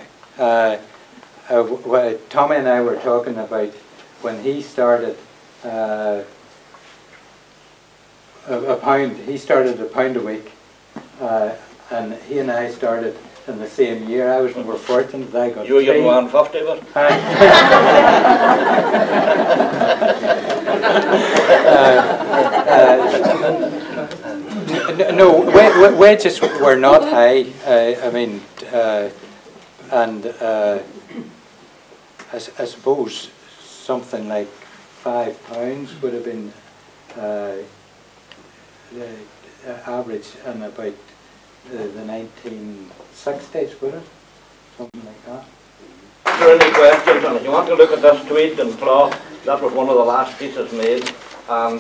Tommy and I were talking about when he started a pound. He started £1 a week, and he and I started in the same year. I was more fortunate. I got You were getting 3. 150 of it? No, wages were not high. I mean, and I suppose something like £5 would have been the average in about the 1960s, would it? Something like that. Is there any questions? And if you want to look at this tweed and cloth, that was one of the last pieces made, and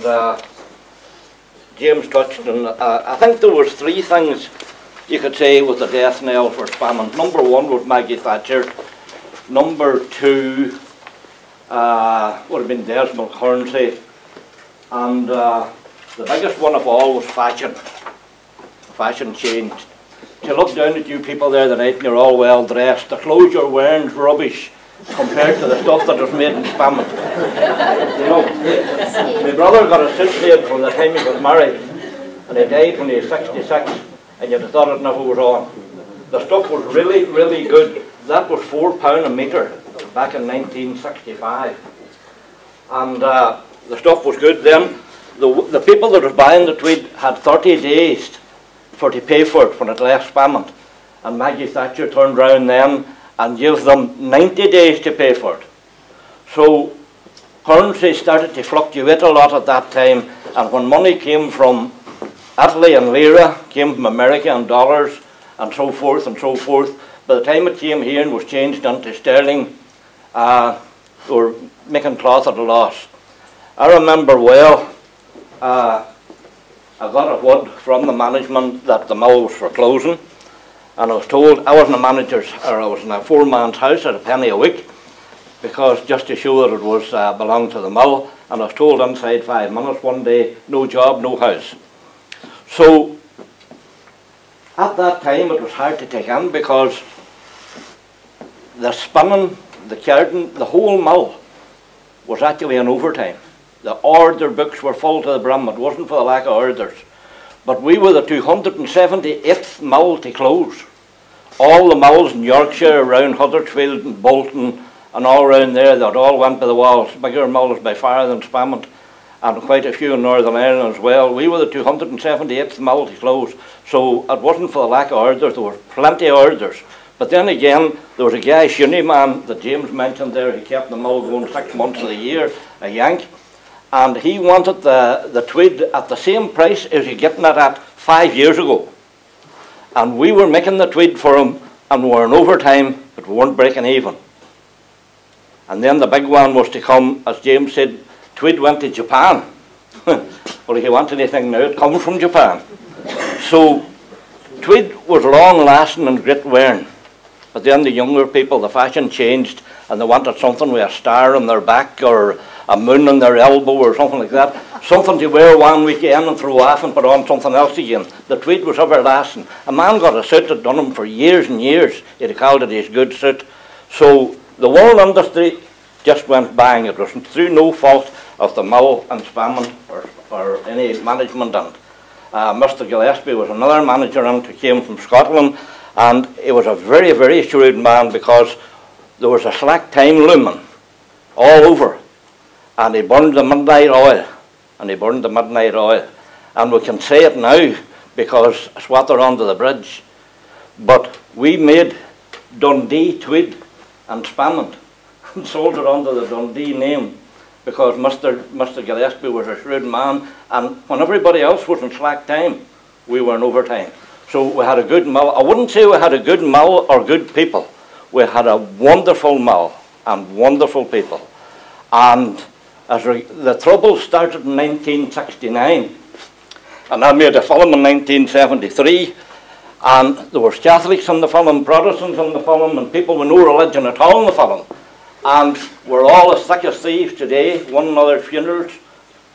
James touched on. I think there was 3 things you could say was the death knell for Spamount. Number 1 was Maggie Thatcher. Number 2 would have been Desmond Hornsey, and the biggest one of all was fashion. Fashion changed. You look down at you people there tonight and you're all well dressed. The clothes you're wearing is rubbish compared to the stuff that was made in Spamount. You know, my brother got a suit made from the time he was married, and he died when he was 66, and you'd have thought it never was on. The stuff was really, really good. That was £4 a metre back in 1965, and the stuff was good then. The people that were buying the tweed had 30 days to pay for it when it left Spamount, and Maggie Thatcher turned round then and gave them 90 days to pay for it. So currency started to fluctuate a lot at that time, and when money came from Italy and lira, came from America and dollars, and so forth and so forth, by the time it came here and was changed into sterling, they were making cloth at a loss. I remember well, I got a word from the management that the mill was for closing, and I was told I wasn't a manager's, or I was in a 4-man's house at £1 a week, because just to show that it was belonged to the mill, and I was told inside 5 minutes one day, no job, no house. So at that time it was hard to take in, because the spinning, the carding, the whole mill was actually in overtime. The order books were full to the brim. It wasn't for the lack of orders. But we were the 278th mill to close. All the mills in Yorkshire, around Huddersfield and Bolton and all around there, that all went by the walls. Bigger mills by far than Spamount, and quite a few in Northern Ireland as well. We were the 278th mill to close. So it wasn't for the lack of orders. There were plenty of orders. But then again, there was a guy, Shinny man, that James mentioned there. He kept the mill going 6 months of the year, a Yank. And he wanted the tweed at the same price as he getting it at 5 years ago. And we were making the tweed for him, and we were in overtime, but we weren't breaking even. And then the big one was to come, as James said, tweed went to Japan. Well, if you want anything now, it comes from Japan. So tweed was long lasting and great wearing. But then the younger people, the fashion changed, and they wanted something with a star on their back, or a moon on their elbow, or something like that. Something to wear one weekend and throw off and put on something else again. The tweed was everlasting. A man got a suit that done him for years and years. He'd called it his good suit. So the wool industry just went bang. It was through no fault of the mill and Spamount or any management. And Mr. Gillespie was another manager and he came from Scotland, and he was a very, very shrewd man because there was a slack time looming all over, and he burned the midnight oil, and he burned the midnight oil. And we can say it now because it's water under the bridge. But we made Dundee tweed and Spannant and sold it under the Dundee name because Mr. Gillespie was a shrewd man, and when everybody else was in slack time, we were in overtime. So we had a good mill. I wouldn't say we had a good mill or good people. We had a wonderful mill and wonderful people. And as the trouble started in 1969, and I made a film in 1973, and there was Catholics in the film, Protestants in the film, and people with no religion at all in the film. And we're all as thick as thieves today, one another's funerals.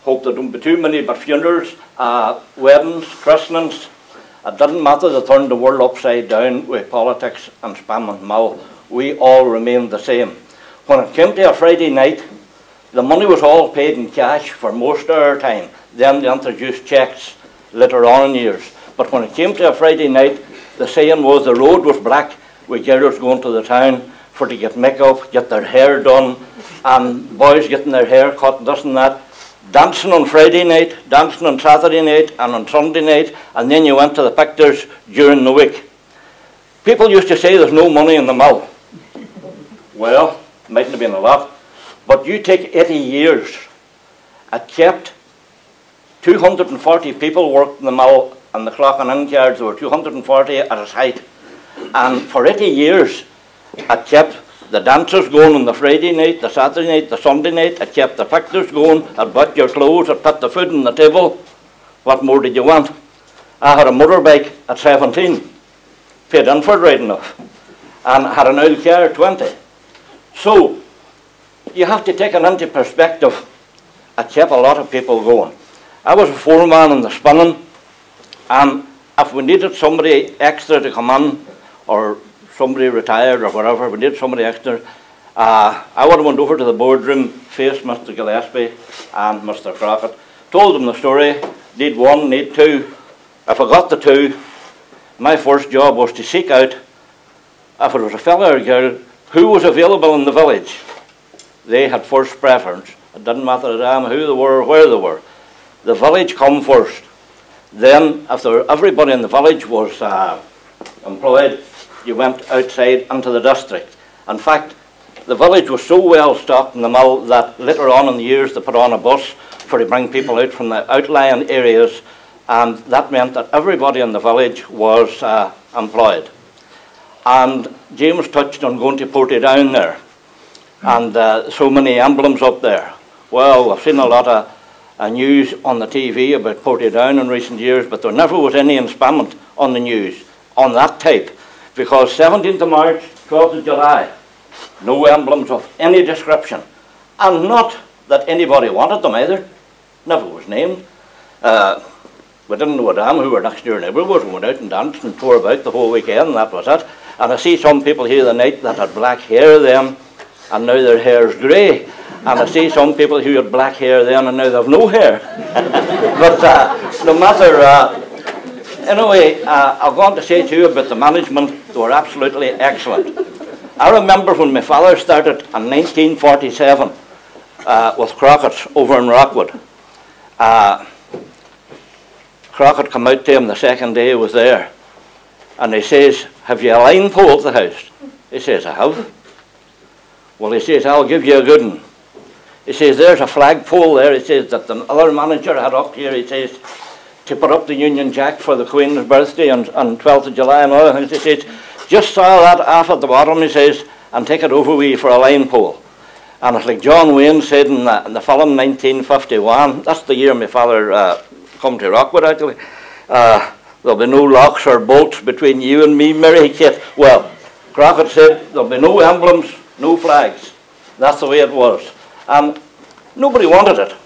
Hope there don't be too many, but funerals, weddings, christenings. It didn't matter, they turned the world upside down with politics and spam and mill. We all remained the same. When it came to a Friday night, the money was all paid in cash for most of our time. Then they introduced cheques later on in years. But when it came to a Friday night, the saying was the road was black with girls going to the town for to get makeup, get their hair done, and boys getting their hair cut, this and that. Dancing on Friday night, dancing on Saturday night and on Sunday night, and then you went to the pictures during the week. People used to say there's no money in the mill. Well, mightn't have been a lot, but you take 80 years. It kept 240 people worked in the mill, and the clock and ink yards, there were 240 at its height. And for 80 years, it kept the dancers going on the Friday night, the Saturday night, the Sunday night. It kept the pictures going. It bought your clothes, it put the food on the table. What more did you want? I had a motorbike at 17, paid in for it right enough, and had an oil car at 20. So, you have to take it into perspective. It kept a lot of people going. I was a foreman in the spinning, and if we needed somebody extra to come in, or somebody retired or whatever, we needed somebody extra, I would have went over to the boardroom, faced Mr. Gillespie and Mr. Crockett, told them the story, need one, need two. If I got the two, my first job was to seek out, if it was a fella or a girl, who was available in the village. They had first preference. It didn't matter to them who they were, where they were. The village come first. Then, after everybody in the village was employed, you went outside into the district. In fact, the village was so well stocked in the mill that later on in the years they put on a bus for to bring people out from the outlying areas, and that meant that everybody in the village was employed. And James touched on going to Portadown there, and so many emblems up there. Well, I've seen a lot of news on the TV about Portadown in recent years, but there never was any Spannant on the news on that type. Because 17th of March, 12th of July, no emblems of any description. And not that anybody wanted them either. Never was named. We didn't know a damn who were next door neighbours. We went out and danced and tore about the whole weekend, and that was it. And I see some people here tonight that had black hair then, and now their hair's grey. And I see some people who had black hair then, and now they have no hair. But no matter... Anyway, I'm going to say to you about the management, they were absolutely excellent. I remember when my father started in 1947 with Crockett's over in Rockwood. Crockett came out to him the second day he was there, and he says, have you a line pole at the house? He says, I have. Well, he says, I'll give you a good one. He says, there's a flagpole there, he says, that the other manager had up here, he says, to put up the Union Jack for the Queen's birthday on 12th of July and other things. He says, just saw that off at the bottom, he says, and take it over with you for a line pole. And it's like John Wayne said in the film 1951, that's the year my father come to Rockwood actually, there'll be no locks or bolts between you and me, Mary Kate. Well, Crockett said, there'll be no emblems, no flags. That's the way it was. And nobody wanted it.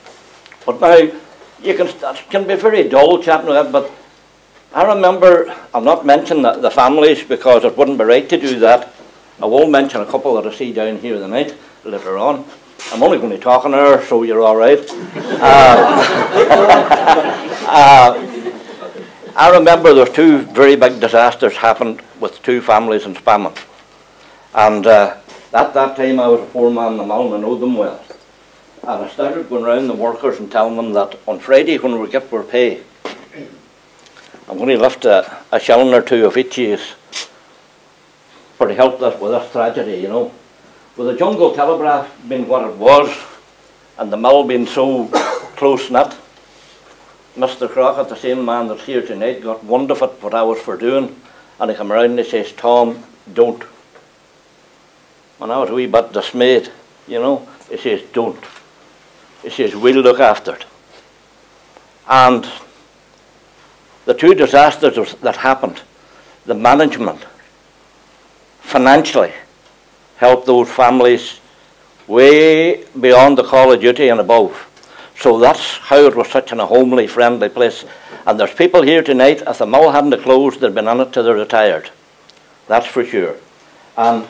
But now, you can be very dull chatting with that, but I remember, I'll not mention the families because it wouldn't be right to do that. I will mention a couple that I see down here tonight, later on. I'm only going to talk an hour, so you're all right. I remember there were two very big disasters happened with two families in Spanmount. And at that time I was a foreman in the mill and I know them well. And I started going around the workers and telling them that on Friday when we get our pay, I'm going to lift a shilling or two of each of you for to help us with this tragedy, you know. With the jungle telegraph being what it was and the mill being so close-knit, Mr. Crockett, the same man that's here tonight, got wind of it, what I was for doing, and he came around and he says, Tom, don't. And I was a wee bit dismayed, you know. He says, don't. He says, we'll look after it. And the two disasters that happened, the management financially helped those families way beyond the call of duty and above. So that's how it was such a homely, friendly place. And there's people here tonight, if the mill hadn't closed, they'd been in it till they're retired. That's for sure. And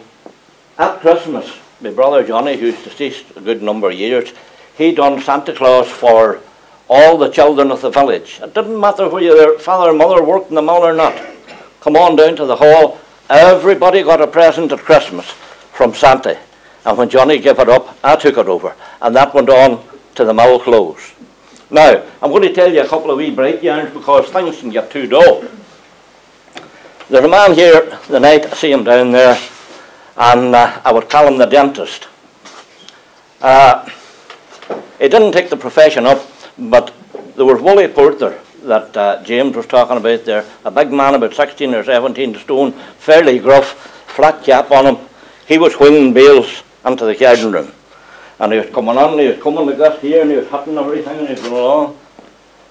at Christmas, my brother Johnny, who's deceased a good number of years, he done Santa Claus for all the children of the village. It didn't matter whether your father or mother worked in the mill or not. Come on down to the hall. Everybody got a present at Christmas from Santa. And when Johnny gave it up, I took it over. And that went on to the mill close. Now, I'm going to tell you a couple of wee break yarns because things can get too dull. There's a man here the night, I see him down there, and I would call him the dentist. He didn't take the profession up, but there was Wooly Porter that James was talking about there, a big man about 16 or 17 stone, fairly gruff, flat cap on him. He was winging bales into the garden room. And he was coming on, and he was coming like this here, and he was hitting everything, and he was going along.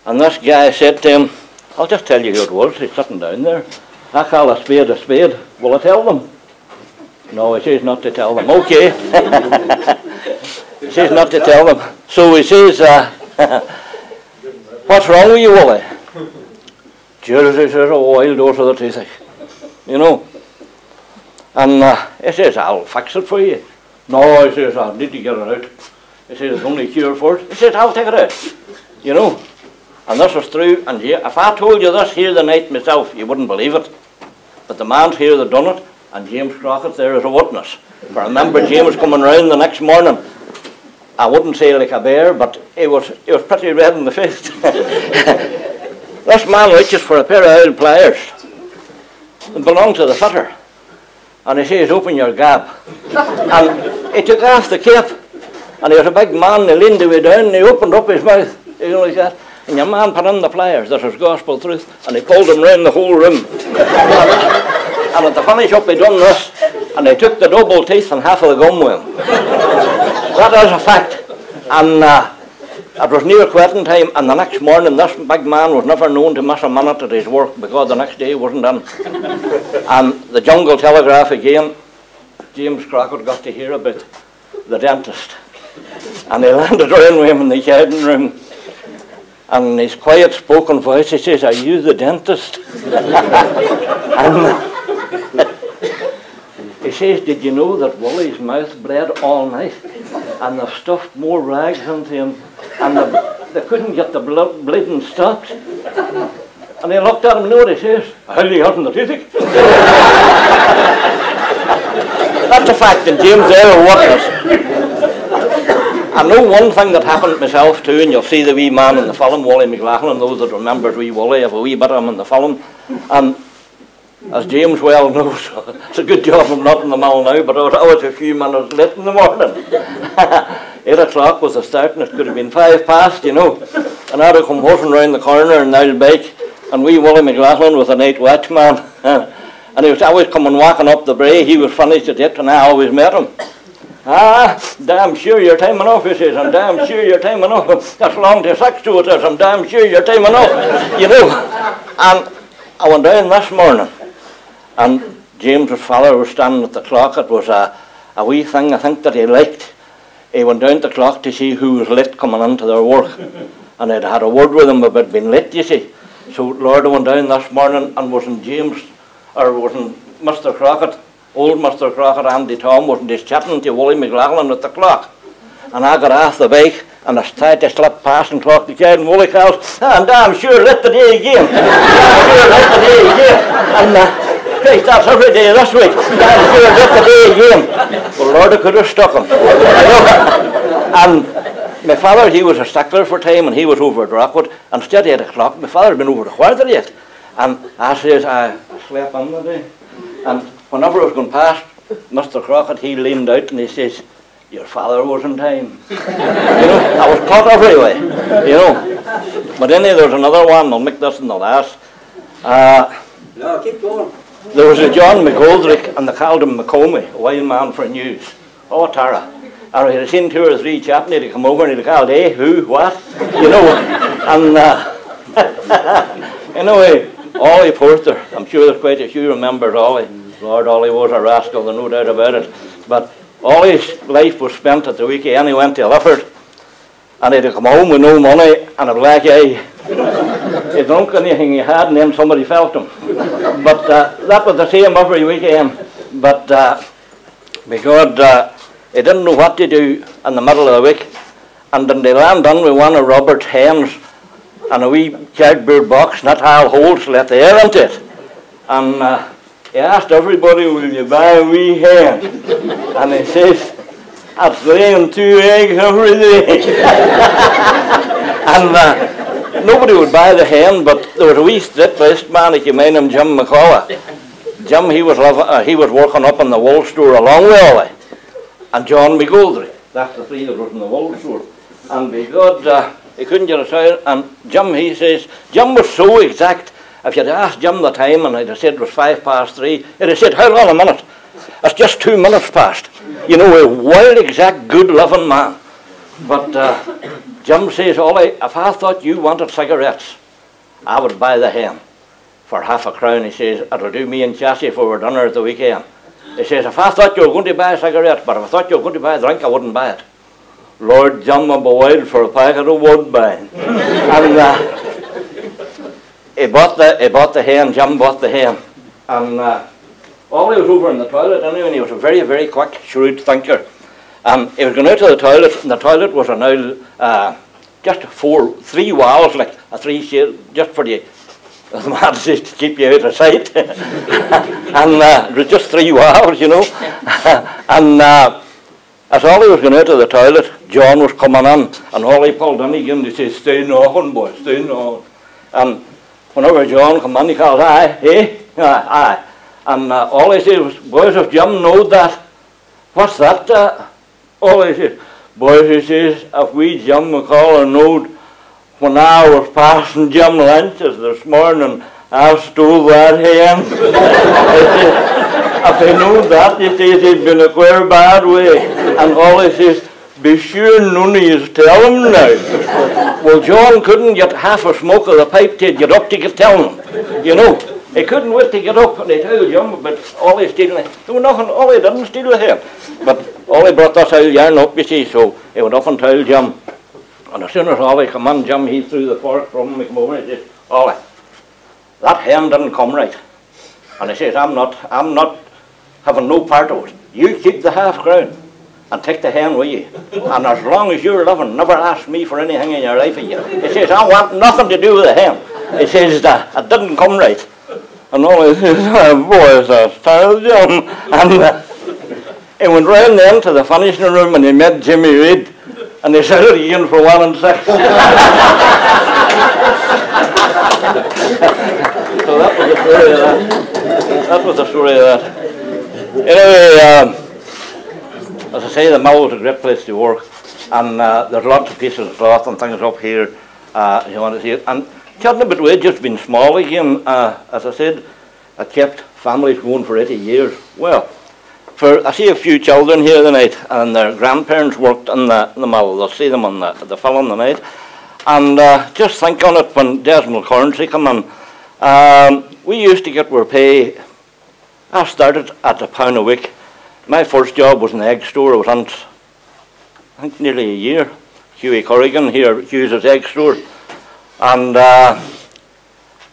And this guy said to him, I'll just tell you who it was, he's sitting down there. I call a spade a spade. Will I tell them? No, he says not to tell them. Okay. He says not to tell them. So he says, what's wrong with you, Wooly? Jesus, he says, oh, I'll do it for the toothache. You know. And he says, I'll fix it for you. No, he says, I need to get it out. He says, there's only a cure for it. He says, I'll take it out. You know. And this was true. And yeah, if I told you this here the night myself, you wouldn't believe it. But the man's here that done it, and James Crockett there is a witness. I remember James coming round the next morning. I wouldn't say like a bear, but he was pretty red in the face. This man reaches for a pair of old pliers. They belong to the fitter. And he says, open your gab. And he took off the cape. And he was a big man, and he leaned the way down, and he opened up his mouth. You know, like that. And your man put in the pliers, that was gospel truth, and he pulled them round the whole room. And at the finish up, he done this, and he took the double teeth and half of the gum with him. That is a fact. And it was near quitting time, and the next morning, this big man was never known to miss a minute at his work, because the next day he wasn't in. And the jungle telegraph again, James Crockett got to hear about the dentist. And he landed around with him in the garden room. And in his quiet spoken voice, he says, are you the dentist? And he says, did you know that Wooly's mouth bled all night? And they stuffed more rags into him, and they couldn't get the bleeding stopped. And he looked at him, and what he says? How are you having the toothache? That's a fact, and James there a witness. I know one thing that happened myself too, and you'll see the wee man in the film, Wally McLaughlin, those that remember wee Wally, have a wee bit of him in the film. And as James well knows, it's a good job I'm not in the mill now, but I was a few minutes late in the morning. 8 o'clock was the start, and it could have been 5 past, you know. And I'd have come horsing round the corner in Nile Bake, and wee Wally McLaughlin was a night watchman. And he was always coming walking up the brae. He was finished at it, and I always met him. Ah, damn sure you're time enough, he says. I'm damn sure you're time enough. That's long to 6 to it, says. I'm damn sure you're time enough. You know. And I went down this morning, and James's father was standing at the clock. It was a wee thing I think that he liked. He went down to the clock to see who was late coming into their work. And I'd had a word with him about being late, you see. So Lord, I went down this morning, and wasn't James, or wasn't Mr. Crockett, old Mr. Crockett, Andy Tom, wasn't he chatting to Wally McLaughlin at the clock. And I got off the bike, and I tried to slip past and talk to Ken Woolley cows, and I'm sure lit the day again. I'm sure lit the day again. And Christ, that's every day this week. I'm sure lit the day again. Well, Lord, I could have stuck him. And my father, he was a stickler for time, and he was over at Rockwood, and instead of 8 o'clock, my father had been over to Quarter yet. And I says, I slept in the day. And whenever I was going past Mr. Crockett, he leaned out and he says, your father was in time. You know, I was caught every way, you know. But anyway, there's another one, I'll make this in the last. No, keep going. There was a John McGoldrick, and they called him McComey, a wild man for news. Oh, Tara. I had seen 2 or 3 chaps, and he'd come over and he'd call, hey, who, what? You know, and anyway, Ollie Porter, I'm sure there's quite a few remembered Ollie. Lord, Ollie was a rascal, there's no doubt about it. But Ollie's life was spent at the weekend. He went to Lifford, and he'd come home with no money and a black eye. He drunk anything he had, and then somebody felt him. But that was the same every weekend. But because he didn't know what to do in the middle of the week, and then they landed on with one of Robert's hens and a wee cardboard box, not all holes, let the air into it. And he asked everybody, will you buy a wee hen? And he says, that's laying 2 eggs every day. And nobody would buy the hen, but there was a wee strip-list man, if you mind him, Jim McCullough. Jim, he was working up in the wool store along with Ollie. And John McGoldrick, that's the 3 that was in the wool store. And because he couldn't get us out, and Jim, he says, Jim was so exact. If you'd asked Jim the time, and I'd have said it was 3:05, he'd have said, hold on a minute, it's just 2 minutes past. You know, a wild, exact, good-loving man. But Jim says, Ollie, if I thought you wanted cigarettes, I would buy the hen for ½ a crown. He says, it'll do me and Chassie for our dinner at the weekend. He says, if I thought you were going to buy cigarettes, but if I thought you were going to buy a drink, I wouldn't buy it. Lord, Jim, I'd be wild for a packet of Woodbine. And he bought the hen, Jim bought the hen. And Ollie was over in the toilet anyway, and he was a very, very quick, shrewd thinker. And he was going out to the toilet, and the toilet was an old, just 3 walls, like a 3 shade, just for the man says to keep you out of sight. And it was just 3 walls, you know. And as Ollie was going out to the toilet, John was coming in, and Ollie pulled in again, he says, stay knocking, boy, stay knocking. And whenever John come in, he calls, aye, eh? Aye. And Ollie says, boys, if Jim knowed that, what's that? Ollie says, boys, he says, if we Jim McCullough knowed when I was passing Jim Lynch's this morning, I stole that hen. If he knew that, he says he'd been a queer bad way. And Ollie says, be sure none of you tell him now. Well, John couldn't get half a smoke of the pipe to get up to get telling him, you know. He couldn't wait to get up, and he told Jim, but Ollie stealing it. There was nothing, Ollie didn't steal the hen. But Ollie brought this old yarn up, you see, so he went up and told Jim. And as soon as Ollie come in, Jim, he threw the fork from him, he came over and he said, Ollie, that hen didn't come right. And he says, I'm not having no part of it. You keep the ½ crown and take the hen with you. And as long as you're living, never ask me for anything in your life again. He says, I want nothing to do with the hen. He says, that it didn't come right. And Ollie says, oh, boy, that's terrible, Jim. And he went round then to the finishing room and he met Jimmy Reid. And they said it again for 1 and 6. So that was the story of that. That was the story of that. Anyway, as I say, the mill was a great place to work. And there's lots of pieces of cloth and things up here, if you want to see it. And chatting about wages been small again. As I said, I kept families going for 80 years. Well, I see a few children here tonight, and their grandparents worked in the mill. They'll see them on the film tonight. And just think on it, when Desmond Currency come in, we used to get our pay. I started at £1 a week. My first job was in the egg store. I was on, I think, nearly a year. Hughie Corrigan here, Hughes's egg store. And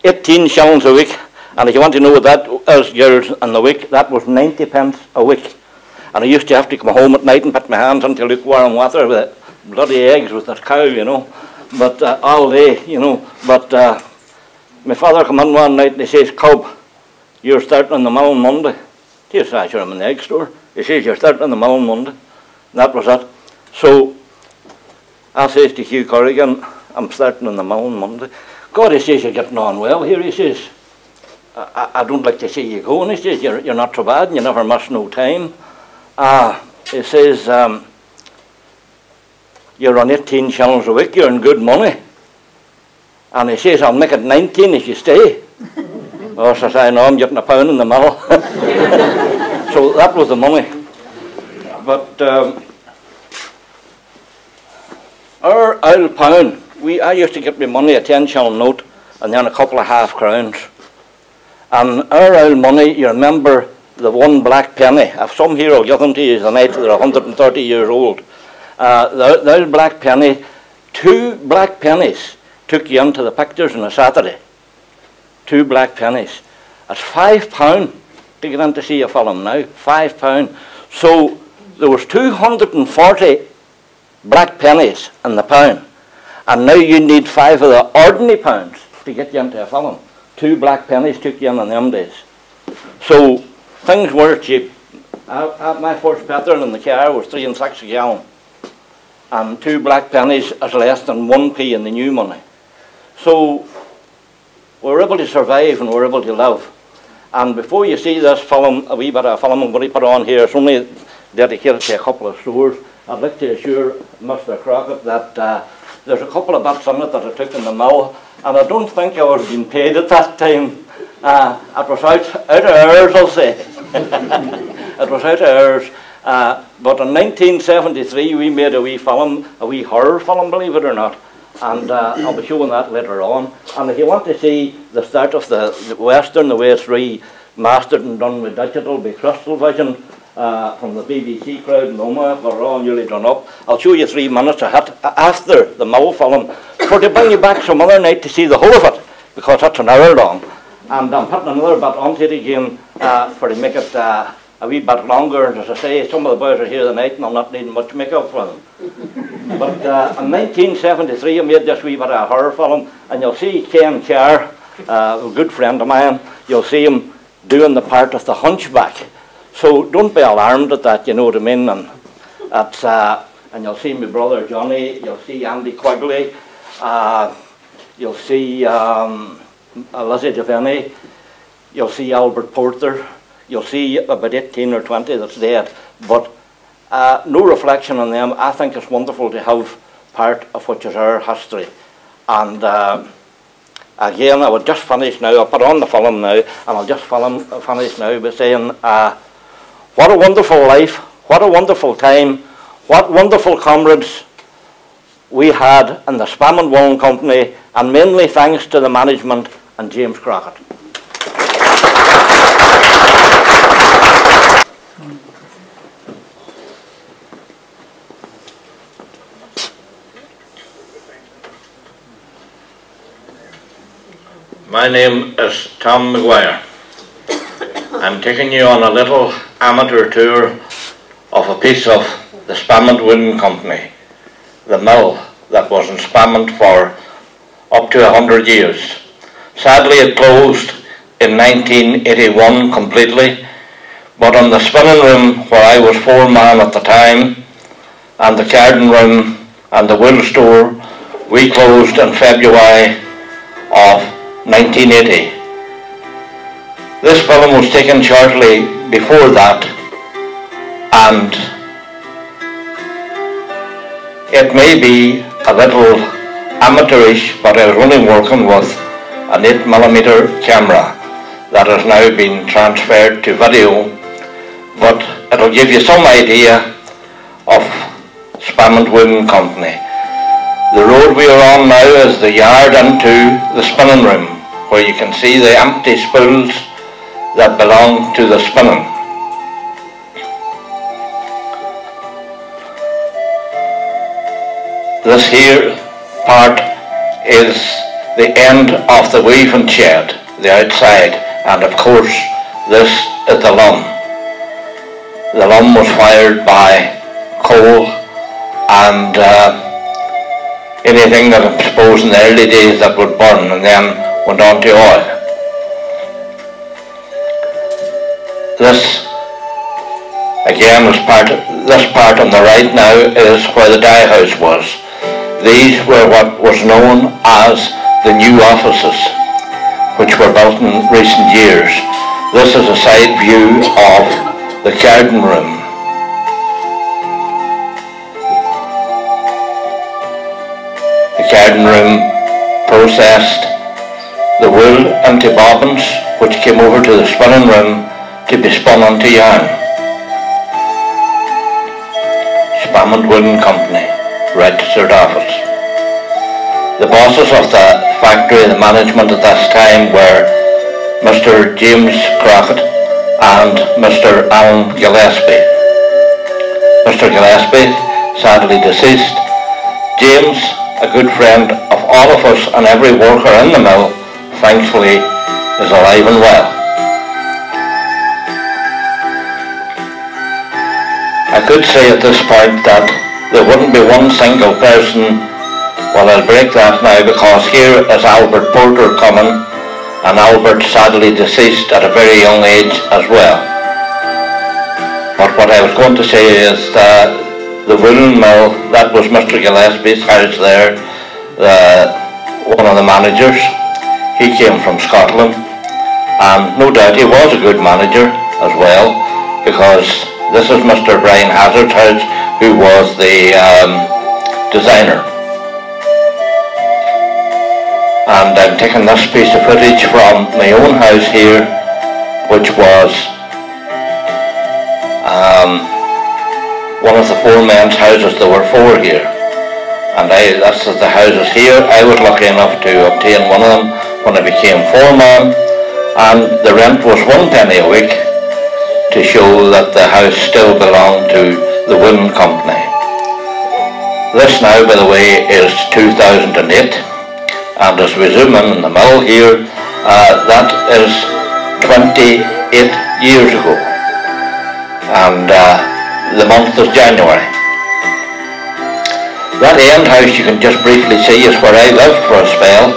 18 shillings a week. And if you want to know what that is, girls, in the week, that was 90 pence a week. And I used to have to come home at night and put my hands into lukewarm water with bloody eggs with that cow, you know, but all day, you know. But my father come in one night and he says, "Cob, you're starting on the mill on Monday." He says, "I sure I'm in the egg store." He says, "You're starting on the mill on Monday." And that was it. So I says to Hugh Corrigan, "I'm starting on the mill on Monday." "God," he says, "you're getting on well here." He says, I don't like to see you go." And he says, you're not so bad and you never miss no time. He says, "You're on 18 shillings a week, you're in good money." And he says, "I'll make it 19 if you stay." Oh, says I, "No, I'm getting £1 in the mill." So that was the money. But our old pound, I used to get my money a 10 shilling note and then a couple of half crowns. And our old money, you remember the one black penny. If some here will give them to you tonight, they're 130 years old. The old black penny, 2 black pennies took you into the pictures on a Saturday. 2 black pennies. That's £5 to get in to see a film now. £5. So there was 240 black pennies in the pound. And now you need 5 of the ordinary pounds to get you into a film. 2 black pennies took you in them days. So things were cheap. My first petrol in the car was 3 and 6 a gallon. And 2 black pennies is less than 1p in the new money. So we're able to survive and we're able to live. And before you see this film, a wee bit of film I'm going to put on here, it's only dedicated to a couple of stores. I'd like to assure Mr. Crockett that there's a couple of bits in it that I took in the mill, and I don't think I was being paid at that time. It was out of hours, I'll say. It was out of hours. But in 1973 we made a wee film, a wee horror film, believe it or not. And I'll be showing that later on. And if you want to see the start of the Western, the way it's remastered and done with digital by Crystal Vision, from the BBC crowd in Omagh, they're all nearly done up. I'll show you 3 minutes after the mill film, for to bring you back some other night to see the whole of it, because that's an hour long. And I'm putting another bit onto it again for to make it a wee bit longer. And as I say, some of the boys are here tonight and I'm not needing much makeup for them. But in 1973 I made this wee bit of a horror film, and you'll see Ken Carr, a good friend of mine, you'll see him doing the part of the hunchback. So don't be alarmed at that, you know what I mean. And it's, and you'll see my brother Johnny, you'll see Andy Quigley, you'll see Lizzie Devaney, you'll see Albert Porter, you'll see about 18 or 20 that's dead. But no reflection on them. I think it's wonderful to have part of what is our history. And again, I would just finish now, I'll put on the film now, and I'll just finish now by saying, what a wonderful life, what a wonderful time, what wonderful comrades we had in the Spam and Woolen Company, and mainly thanks to the management and James Crockett. My name is Tom Maguire. I'm taking you on a little amateur tour of a piece of the Spam and Woolen Company, the mill that was in Spam for up to 100 years. Sadly it closed in 1981 completely, but on the spinning room where I was foreman at the time, and the carding room and the wool store, we closed in February of 1980. This film was taken shortly before that, and it may be a little amateurish, but I was only working with an 8mm camera that has now been transferred to video, but it'll give you some idea of Spam and Woolen Company. The road we are on now is the yard into the spinning room, where you can see the empty spools that belong to the spinning. This here part is the end of the weaving shed, the outside, and of course this is the loom. The loom was fired by coal and anything that I suppose in the early days that would burn and then went on to oil. This again was this part on the right now is where the dye house was. These were what was known as the new offices, which were built in recent years. This is a side view of the garden room. The garden room processed the wool into bobbins, which came over to the spinning room to be spun into yarn. Spalmond Woolen Company, registered office. The bosses of the factory, the management at this time, were Mr. James Crockett and Mr. Alan Gillespie. Mr. Gillespie, sadly deceased. James, a good friend of all of us and every worker in the mill, thankfully is alive and well. I could say at this point that there wouldn't be one single person. Well, I'll break that now, because here is Albert Porter coming, and Albert sadly deceased at a very young age as well. But what I was going to say is that the woolen mill, that was Mr. Gillespie's house there, one of the managers. He came from Scotland, and no doubt he was a good manager as well, because this is Mr. Brian Hazard's house, who was the designer. And I'm taking this piece of footage from my own house here, which was one of the four men's houses. There were four here, and that's the houses here. I was lucky enough to obtain one of them when I became foreman, and the rent was 1 penny a week, to show that the house still belonged to the Woolen Company. This now, by the way, is 2008. And as we zoom in the mill here, that is 28 years ago, and the month is January. That end house you can just briefly see is where I lived for a spell.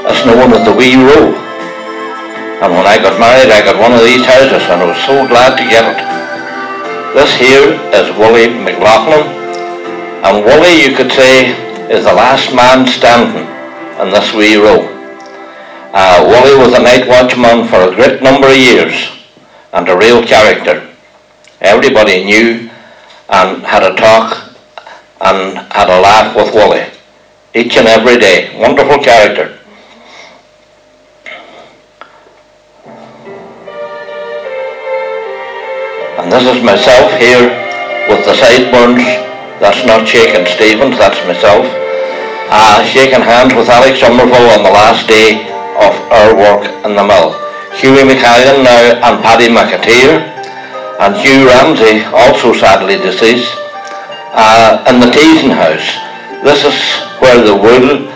It's known as the Wee Row, and when I got married I got one of these houses, and I was so glad to get it. This here is Wooly McLaughlin, and Wooly, you could say, is the last man standing in this wee row. Wooly was a night watchman for a great number of years, and a real character. Everybody knew and had a talk and had a laugh with Wooly each and every day. Wonderful character. And this is myself here with the sideburns. That's not Shakin' Stevens, that's myself. Shaking hands with Alex Somerville on the last day of our work in the mill. Hughie McCallion now, and Paddy McAteer, and Hugh Ramsey, also sadly deceased, in the teasing house. This is where the wool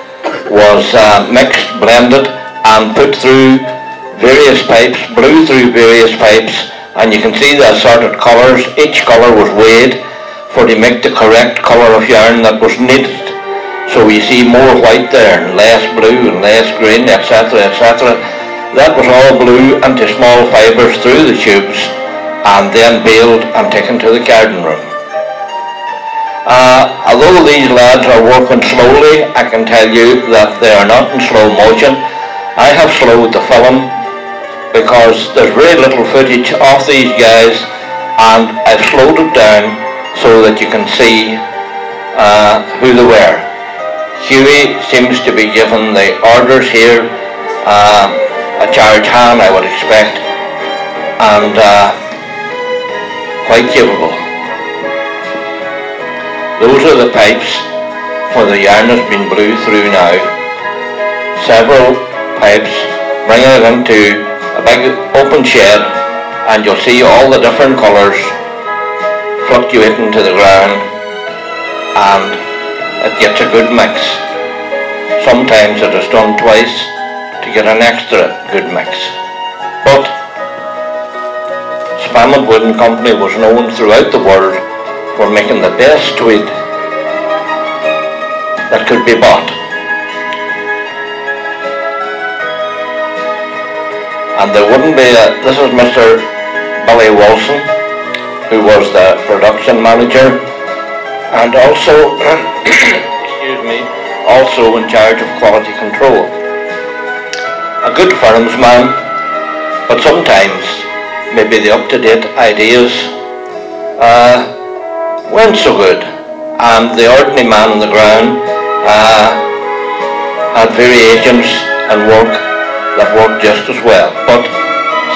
was mixed, blended, and put through various pipes, blew through various pipes, and you can see the assorted colours. Each colour was weighed for to make the correct colour of yarn that was needed. So you see more white there, and less blue, and less green, etc., etc. That was all blew into small fibres through the tubes, and then baled and taken to the garden room. Although these lads are working slowly, I can tell you that they are not in slow motion. I have slowed the film, because there's very little footage of these guys, and I've slowed it down so that you can see who they were. Hughie seems to be given the orders here, a charge hand I would expect, and quite capable. Those are the pipes where the yarn has been blew through now. Several pipes bringing it into a big open shed, and you'll see all the different colours fluctuating to the ground, and it gets a good mix. Sometimes it is done twice to get an extra good mix. But Spalmond Woolen Company was known throughout the world for making the best tweed that could be bought. And there wouldn't be this is Mr. Billy Wilson, who was the production manager and also, excuse me, also in charge of quality control. A good firms man, but sometimes maybe the up-to-date ideas weren't so good, and the ordinary man on the ground had variations and work that worked just as well, but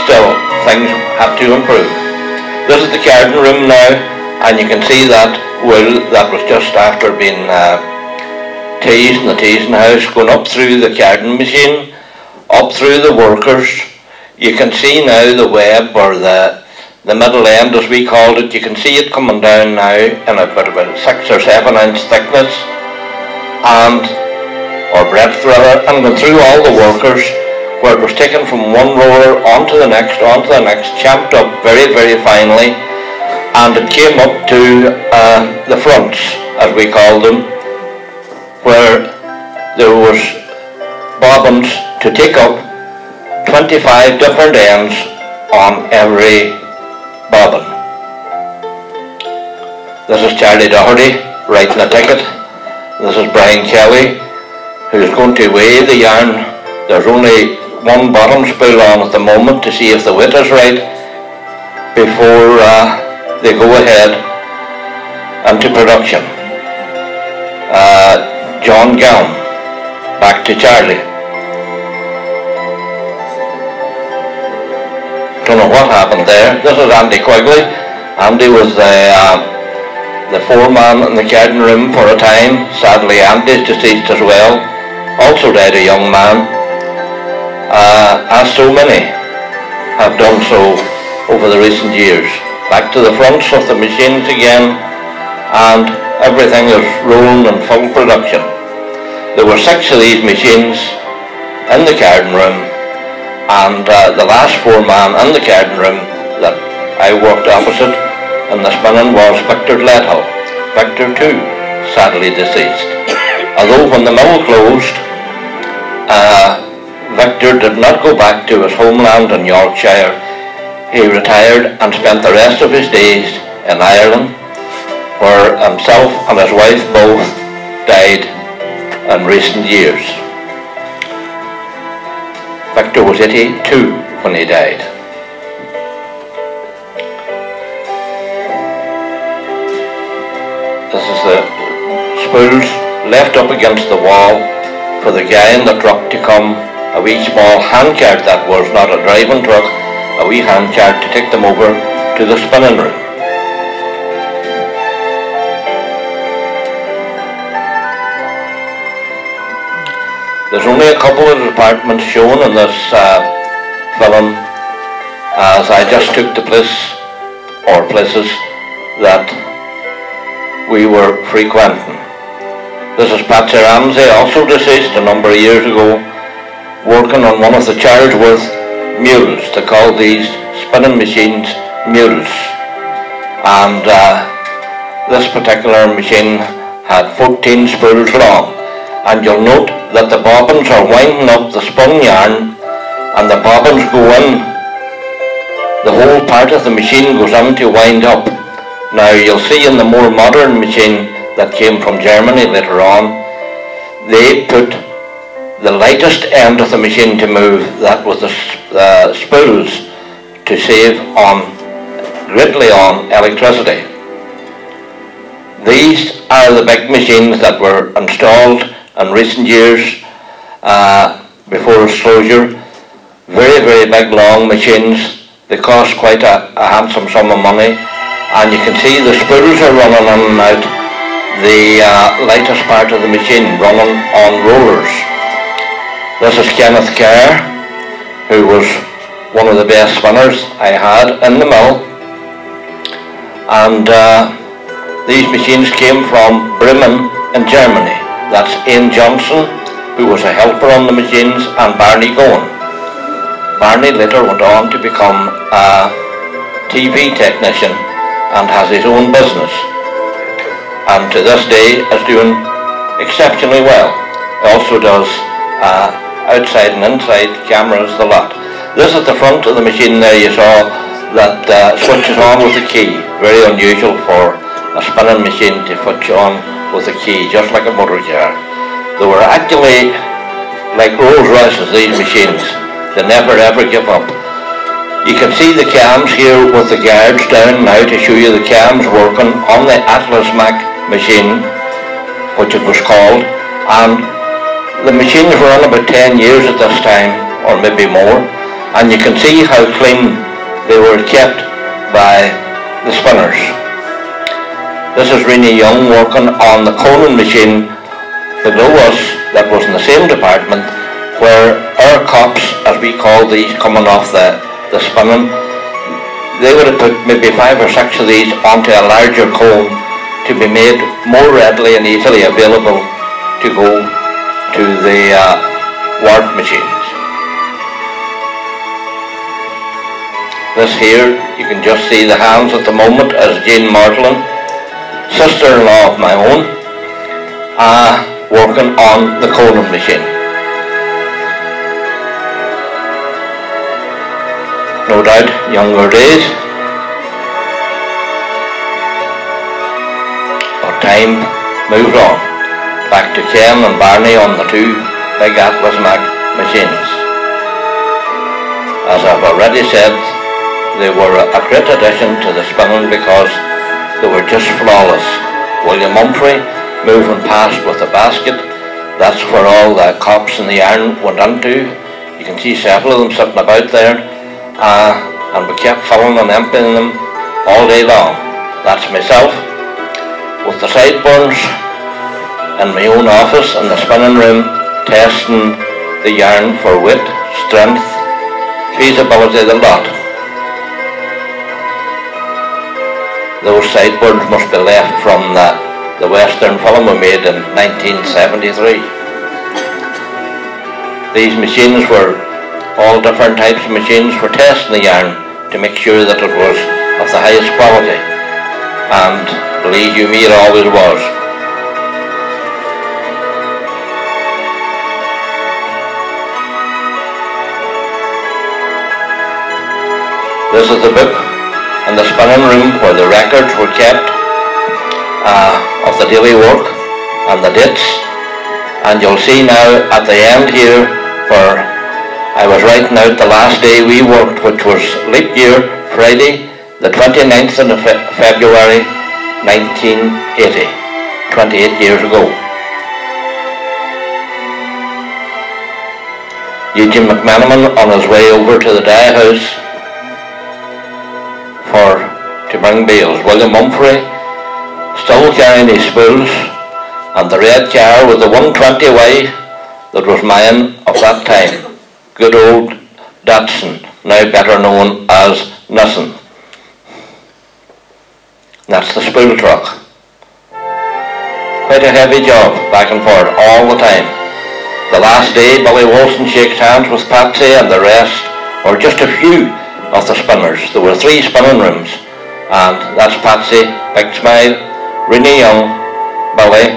still things have to improve. This is the carding room now, and you can see that wool that was just after being teased in the teasing house going up through the carding machine, up through the workers. You can see now the web, or the middle end as we called it. You can see it coming down now in about 6 or 7 inch thickness, and or breadth rather, and going through all the workers, where it was taken from one roller onto the next, champed up very, very finely, and it came up to the fronts, as we called them, where there was bobbins to take up 25 different ends on every bobbin. This is Charlie Doherty writing a ticket. This is Brian Kelly, who's going to weigh the yarn. There's only one bottom spool on at the moment to see if the weight is right before they go ahead into production. John Gown, back to Charlie. Don't know what happened there. This is Andy Quigley. Andy was the foreman in the carding room for a time. Sadly, Andy's deceased as well. Also died a young man, as so many have done so over the recent years. Back to the fronts of the machines again, and everything is rolling in full production. There were 6 of these machines in the carding room, and the last foreman in the carding room that I worked opposite in the spinning was Victor Ledhill. Victor too, sadly deceased. Although when the mill closed, Victor did not go back to his homeland in Yorkshire. He retired and spent the rest of his days in Ireland, where himself and his wife both died in recent years. Victor was 82 when he died. This is the spools left up against the wall for the guy in the truck to come, a wee small hand cart that was, not a driving truck, a wee hand cart to take them over to the spinning room. There's only a couple of departments shown in this film, as I just took the place, or places, that we were frequenting. This is Patsy Ramsey, also deceased a number of years ago, working on one of the Charlesworth mules. They call these spinning machines mules. And this particular machine had 14 spools long. And you'll note that the bobbins are winding up the spun yarn, and the bobbins go in. The whole part of the machine goes in to wind up. Now you'll see in the more modern machine that came from Germany later on, they put the lightest end of the machine to move, that was the spools, to save greatly on electricity. These are the big machines that were installed in recent years before its closure. Very, very big, long machines. They cost quite a handsome sum of money, and you can see the spools are running in and out the lightest part of the machine, running on rollers. This is Kenneth Kerr, who was one of the best spinners I had in the mill, and these machines came from Bremen in Germany. That's Ian Johnson, who was a helper on the machines, and Barney Gowan. Barney later went on to become a TV technician and has his own business, and to this day is doing exceptionally well. It also does outside and inside cameras, the lot. This is the front of the machine there you saw that switches on with a key. Very unusual for a spinning machine to switch on with a key, just like a motor car. They were actually like Rolls Royces, these machines. They never ever give up. You can see the cams here with the guards down now to show you the cams working on the Atlas Mac machine, which it was called, and the machines were on about 10 years at this time, or maybe more, and you can see how clean they were kept by the spinners. This is Rini Young working on the Conan machine below us that was in the same department, where our cops, as we call these, coming off the spinning, they would have put maybe 5 or 6 of these onto a larger cone to be made more readily and easily available to go to the wart machines. This here, you can just see the hands at the moment as Jean Martlin, sister-in-law of my own, working on the Conan machine. No doubt, younger days, but time moves on. Back to Ken and Barney on the 2 big Atlas Mac machines. As I've already said, they were a great addition to the spinning because they were just flawless. William Humphrey moving past with a basket, that's where all the cops and the iron went into. You can see several of them sitting about there, and we kept filling and emptying them all day long. That's myself with the sideburns in my own office in the spinning room, testing the yarn for weight, strength, feasibility of the lot. Those sideburns must be left from the Western film we made in 1973. These machines were all different types of machines for testing the yarn to make sure that it was of the highest quality. And believe you me, it always was. This is the book in the spinning room where the records were kept of the daily work and the dates. And you'll see now at the end here where I was writing out the last day we worked, which was leap year, Friday, the 29th of February 1980, 28 years ago. Eugene McManaman on his way over to the dye house to bring bales. William Humphrey still carrying his spools, and the red car with the 120Y that was mine of that time. Good old Datsun, now better known as Nissan. That's the spool truck. Quite a heavy job, back and forth all the time. The last day Billy Wilson shakes hands with Patsy and the rest, or just a few of the spinners. There were 3 spinning rooms, and that's Patsy, Big Smile, Rini Young, Billy,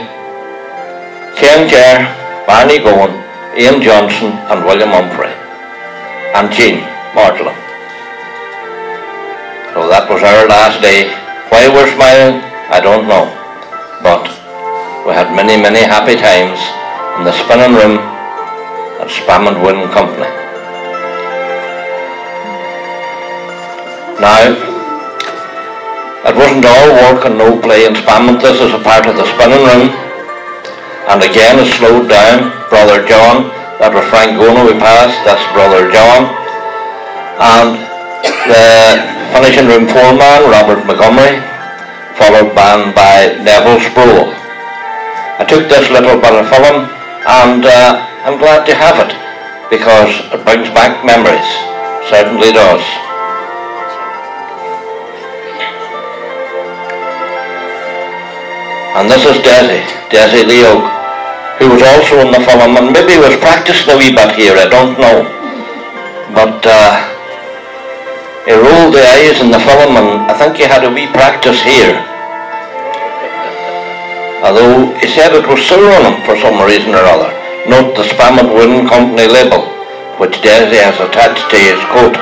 Ken Kerr, Barney Gowan, Ian Johnson and William Humphrey, and Jean Martlin. So that was our last day. Why we're smiling, I don't know, but we had many, many happy times in the spinning room at Spam and Win Company. Now, it wasn't all work and no play in Spam. This is a part of the spinning room, and again it slowed down. Brother John, that was Frank Gona we passed, that's Brother John, and the finishing room foreman, Robert Montgomery, followed by Neville Sproul. I took this little bit of film, and I'm glad to have it, because it brings back memories, certainly does. And this is Desi Leo, who was also in the film, and maybe was practicing a wee bit here, I don't know. But he rolled the eyes in the film, and I think he had a wee practice here. although he said it was sore on him for some reason or other. Note the Spamont Wooden Company label, which Desi has attached to his coat.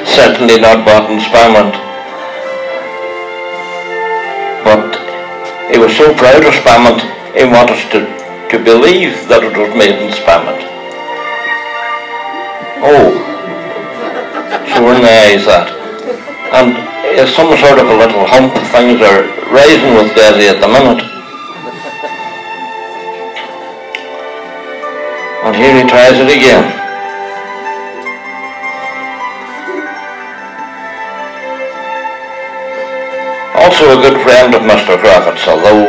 Certainly not bought in Spamont. But he was so proud of Spamont, he wanted us to believe that it was made in Spamont. Oh, sore in the eyes that. And it's some sort of a little hump. Things are rising with Desi at the minute. And here he tries it again. Also a good friend of Mr. Crockett's, although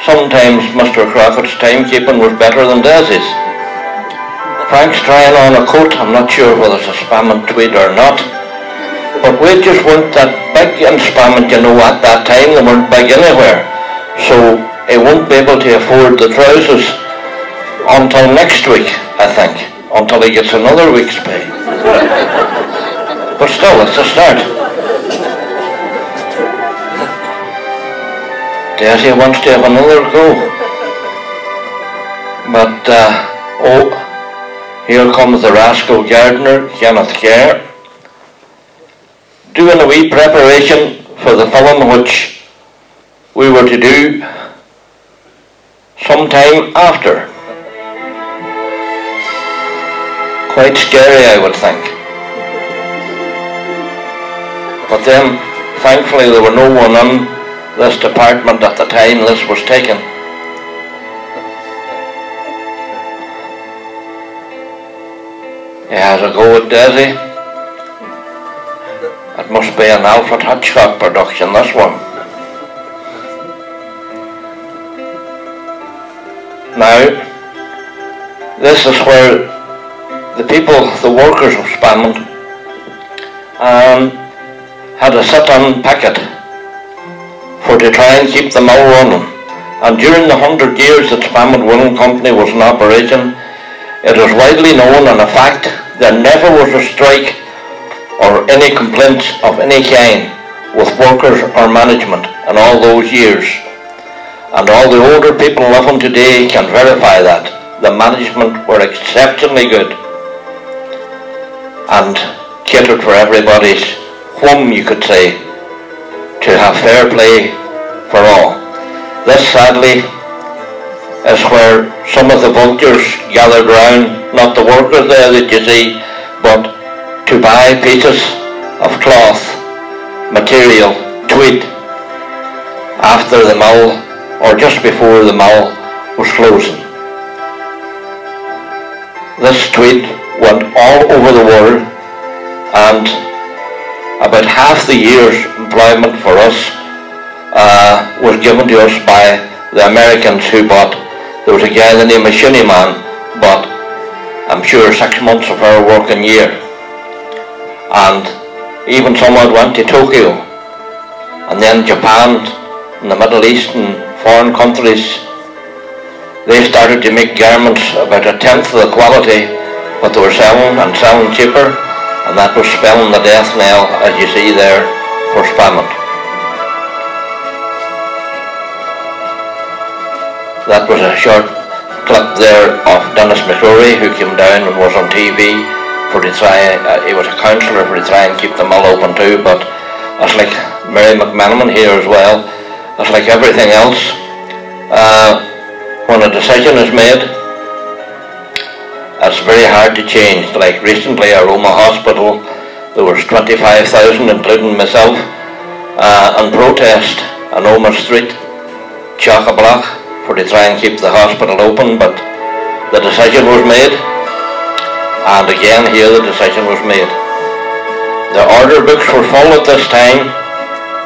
sometimes Mr. Crockett's timekeeping was better than Desi's. Frank's trying on a coat. I'm not sure whether it's a Spamont tweed or not. But wages weren't that big in Spamont, you know, at that time. They weren't big anywhere. So he won't be able to afford the trousers until next week, I think. Until he gets another week's pay. But still, it's a start. Desi wants to have another go. But, oh, here comes the rascal gardener, Kenneth Kerr, doing a wee preparation for the film which we were to do sometime after. Quite scary, I would think. But then, thankfully, there were no one in this department at the time this was taken. He has a go at Desi. It must be an Alfred Hitchcock production, this one. Now, this is where the people, the workers of Spamont, had a sit-in picket for to try and keep the mill running. And during the 100 years that Spamont Woolen Company was in operation, it is widely known, and a fact, there never was a strike or any complaints of any kind with workers or management in all those years. And all the older people living today can verify that. The management were exceptionally good and catered for everybody's whim, you could say, to have fair play for all. This, sadly, is where some of the vultures gathered round, not the workers there that you see, but to buy pieces of cloth, material, tweed, after the mill or just before the mill was closing. This tweed went all over the world, and about half the year's employment for us was given to us by the Americans who bought. There was a guy in the name of Shinny Man, bought, I'm sure, 6 months of our working year. And even someone went to Tokyo, and then Japan and the Middle East and foreign countries. They started to make garments about 1/10 of the quality, but they were selling cheaper, and that was spelling the death knell, as you see there, for Spamont. That was a short clip there of Dennis McCrory, who came down and was on TV for to try, he was a councillor for to try and keep the mill open too, but it's like Mary McManaman here as well, it's like everything else. When a decision is made, it's very hard to change. Like recently at Roma Hospital, there was 25,000, including myself, in protest on Oma Street, chock-a-block, for to try and keep the hospital open, but the decision was made, and again here the decision was made. The order books were full at this time,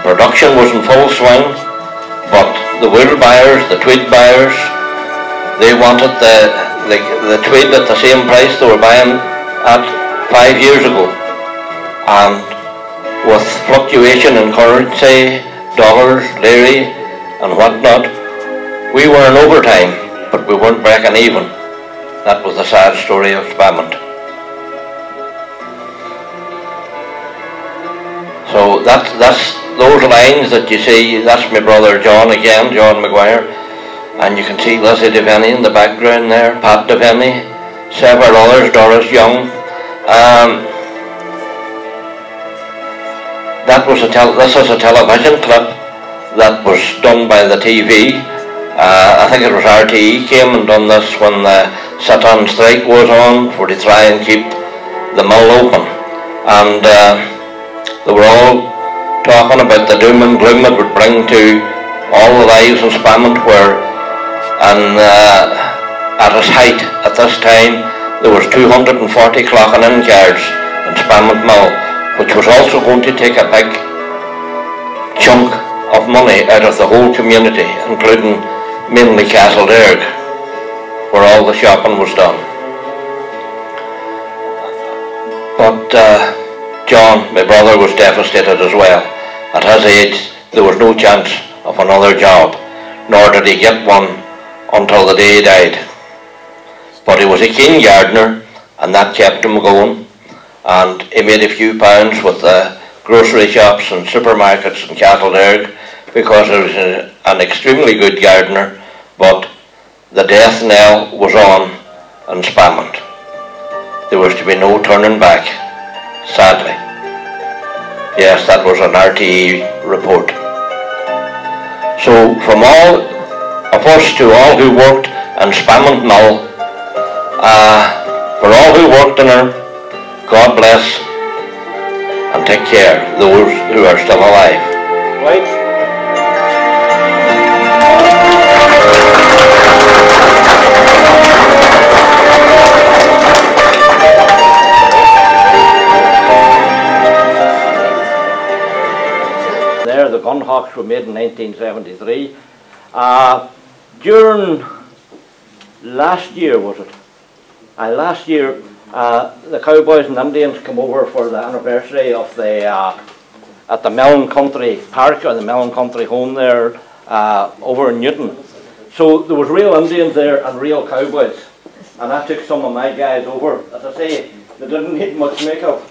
production was in full swing, but the wool buyers, the tweed buyers, they wanted the tweed at the same price they were buying at 5 years ago. And with fluctuation in currency, dollars, lire and whatnot, we were in overtime, but we weren't breaking even. That was the sad story of Spamont. So those those lines that you see, that's my brother John again, John Maguire. And you can see Lizzie Devaney in the background there, Pat Devaney, several others, Doris Young. This is a television clip that was done by the TV. I think it was RTE came and done this when the sit-on strike was on to try and keep the mill open. And they were all talking about the doom and gloom it would bring to all the lives in Spamont, where at its height at this time there was 240 clocking in cards in Spamont Mill, which was also going to take a big chunk of money out of the whole community, including mainly Castlederg, where all the shopping was done. But John, my brother, was devastated as well. At his age, there was no chance of another job, nor did he get one until the day he died. But he was a keen gardener, and that kept him going, and he made a few pounds with the grocery shops and supermarkets in Castlederg, because he was an extremely good gardener. But the death knell was on in Spamont. There was to be no turning back, sadly. Yes, that was an RTE report. So from all of us to all who worked in Spamont Mill, for all who worked in her, God bless and take care those who are still alive. Right. The Gunhawks were made in 1973. During last year, was it? Last year, the Cowboys and Indians came over for the anniversary of the at the Mellon Country Park, or the Mellon Country Home there over in Newton. So there was real Indians there and real Cowboys, and I took some of my guys over. As I say, they didn't need much makeup,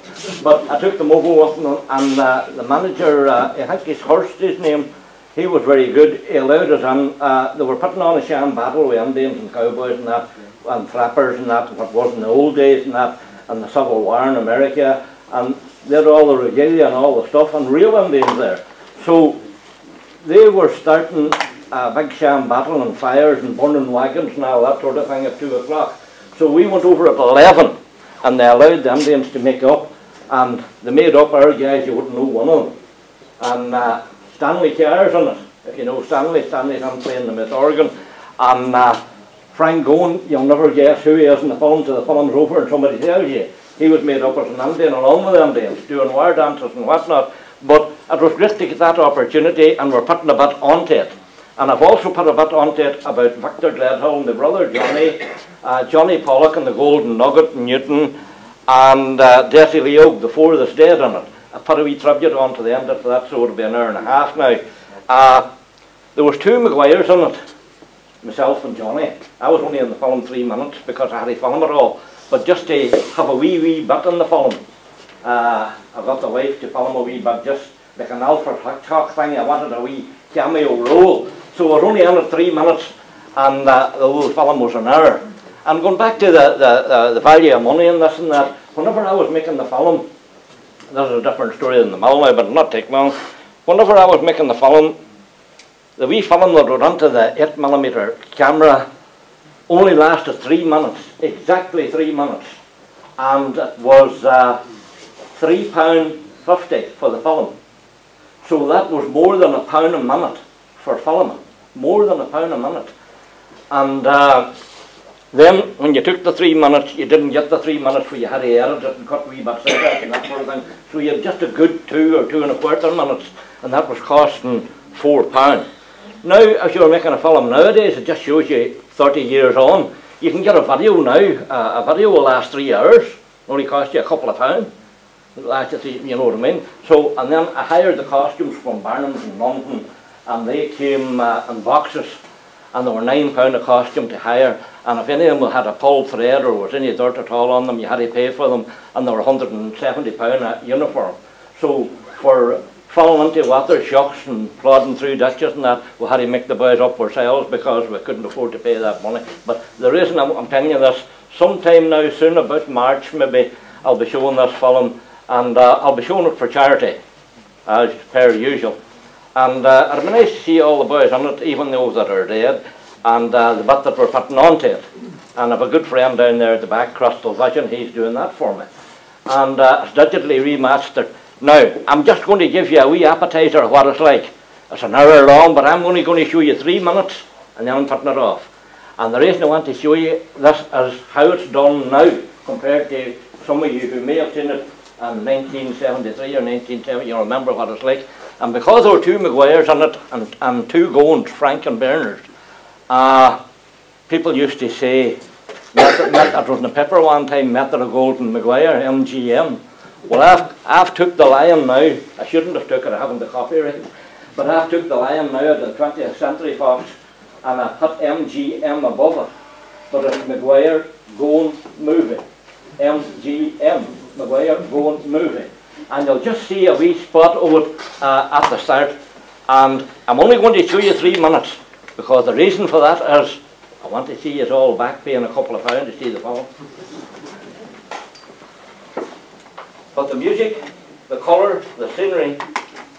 but I took them over with them, and the manager, I think it's Hurst, his name, he was very good. He allowed us in. They were putting on a sham battle with Indians and Cowboys and that, and trappers and that, what was in the old days and that, and the Civil War in America, and they had all the regalia and all the stuff, and real Indians there. So they were starting a big sham battle and fires and burning wagons and all that sort of thing at 2 o'clock. So we went over at 11. And they allowed the Indians to make up, and they made up our guys, you wouldn't know one of them. And Stanley Carr's on it, if you know Stanley's on playing the mid organ. And Frank Gowan, you'll never guess who he is in the film till the film's over and somebody tells you. He was made up as an Indian along with the Indians, doing wire dances and whatnot. But it was great to get that opportunity, and we're putting a bit onto it. And I've also put a bit onto it about Victor Gledhill and the brother Johnny, Johnny Pollock and the Golden Nugget in Newton, and Desi Leog, the four that's dead on it. I put a wee tribute on to the end of that, so it'll be an hour and a half now. There was two Maguires on it, myself and Johnny. I was only in the film 3 minutes because I had to film it all. But just to have a wee bit in the film, I got the wife to film a wee bit, just like an Alfred Hitchcock thing. I wanted a wee cameo role. So I was only in it 3 minutes, and the whole film was an hour. And going back to the value of money and this and that, whenever I was making the film, this is a different story than the mill now, but it'll not take long. Whenever I was making the film, the wee film that went onto the 8mm camera only lasted 3 minutes, exactly 3 minutes. And it was £3.50 for the film. So that was more than £1 a minute for filming, more than £1 a minute. And then when you took the 3 minutes, you didn't get the 3 minutes where you had to edit it and cut wee bits out and that sort of thing. So you had just a good 2 or 2 1/4 minutes, and that was costing £4. Now, if you were making a film nowadays, it just shows you 30 years on. You can get a video now. A video will last 3 hours. Only cost you a couple of pounds. It'll last you, you know what I mean. So, and then I hired the costumes from Barnum's in London, and they came in boxes, and they were £9 a costume to hire. And if any of them had a pulled thread or was any dirt at all on them, you had to pay for them, and they were £170 a uniform. So for falling into water shocks and plodding through ditches and that, we had to make the boys up ourselves because we couldn't afford to pay that money. But the reason I'm telling you this, sometime now soon, about March maybe, I'll be showing this film, and I'll be showing it for charity, as per usual. And it'd be nice to see all the boys on it, even those that are dead, and the bit that we're putting onto it. And I have a good friend down there at the back, Crystal Vision, he's doing that for me. And it's digitally remastered. Now, I'm just going to give you a wee appetizer of what it's like. It's an hour long, but I'm only going to show you 3 minutes, and then I'm putting it off. And the reason I want to show you this is how it's done now, compared to some of you who may have seen it in 1973 or 1970, you'll remember what it's like. And because there were 2 Maguires in it, and 2 Goins, Frank and Bernard, people used to say, it was in the paper one time, Metro Goldwyn Maguire, MGM. Well, I've took the lion now. I shouldn't have took it, I haven't the copyright. But I've took the lion now at the 20th Century Fox, and I put MGM above it. But it's Maguire Goin Movie. MGM, Maguire Goin Movie. And you'll just see a wee spot of it at the start. And I'm only going to show you 3 minutes, because the reason for that is I want to see us all back paying a couple of pounds to see the film. But the music, the colour, the scenery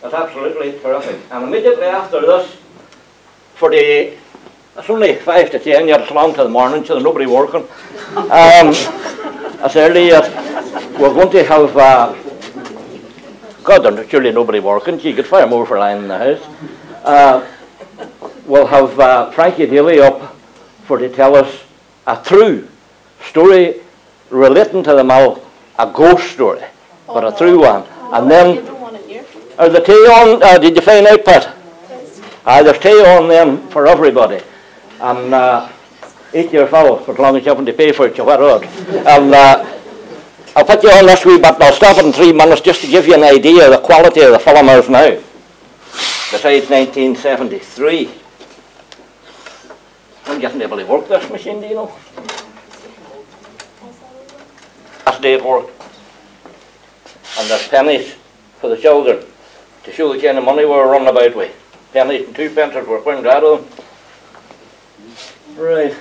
is absolutely terrific. And immediately after this, it's only 5 to 10 years long to the morning, so there's nobody working. As early as we're going to have, God, there's surely nobody working, so you could fire more for lying in the house. We'll have Frankie Daly up to tell us a true story relating to the mill, a ghost story, but a true one. And then, are the tea on? Did you find out, Pat? There's tea on then for everybody. And eat your fill, for as long as you haven't to pay for it, you wear it. And I'll put you on this wee bit, and I'll stop it in 3 minutes just to give you an idea of the quality of the film is now. Besides 1973. I'm getting able to work this machine, do you know? That's Dave work. And there's pennies for the children to show the kind of money we're running about with. Pennies and 2 pence we're putting out of them. Right.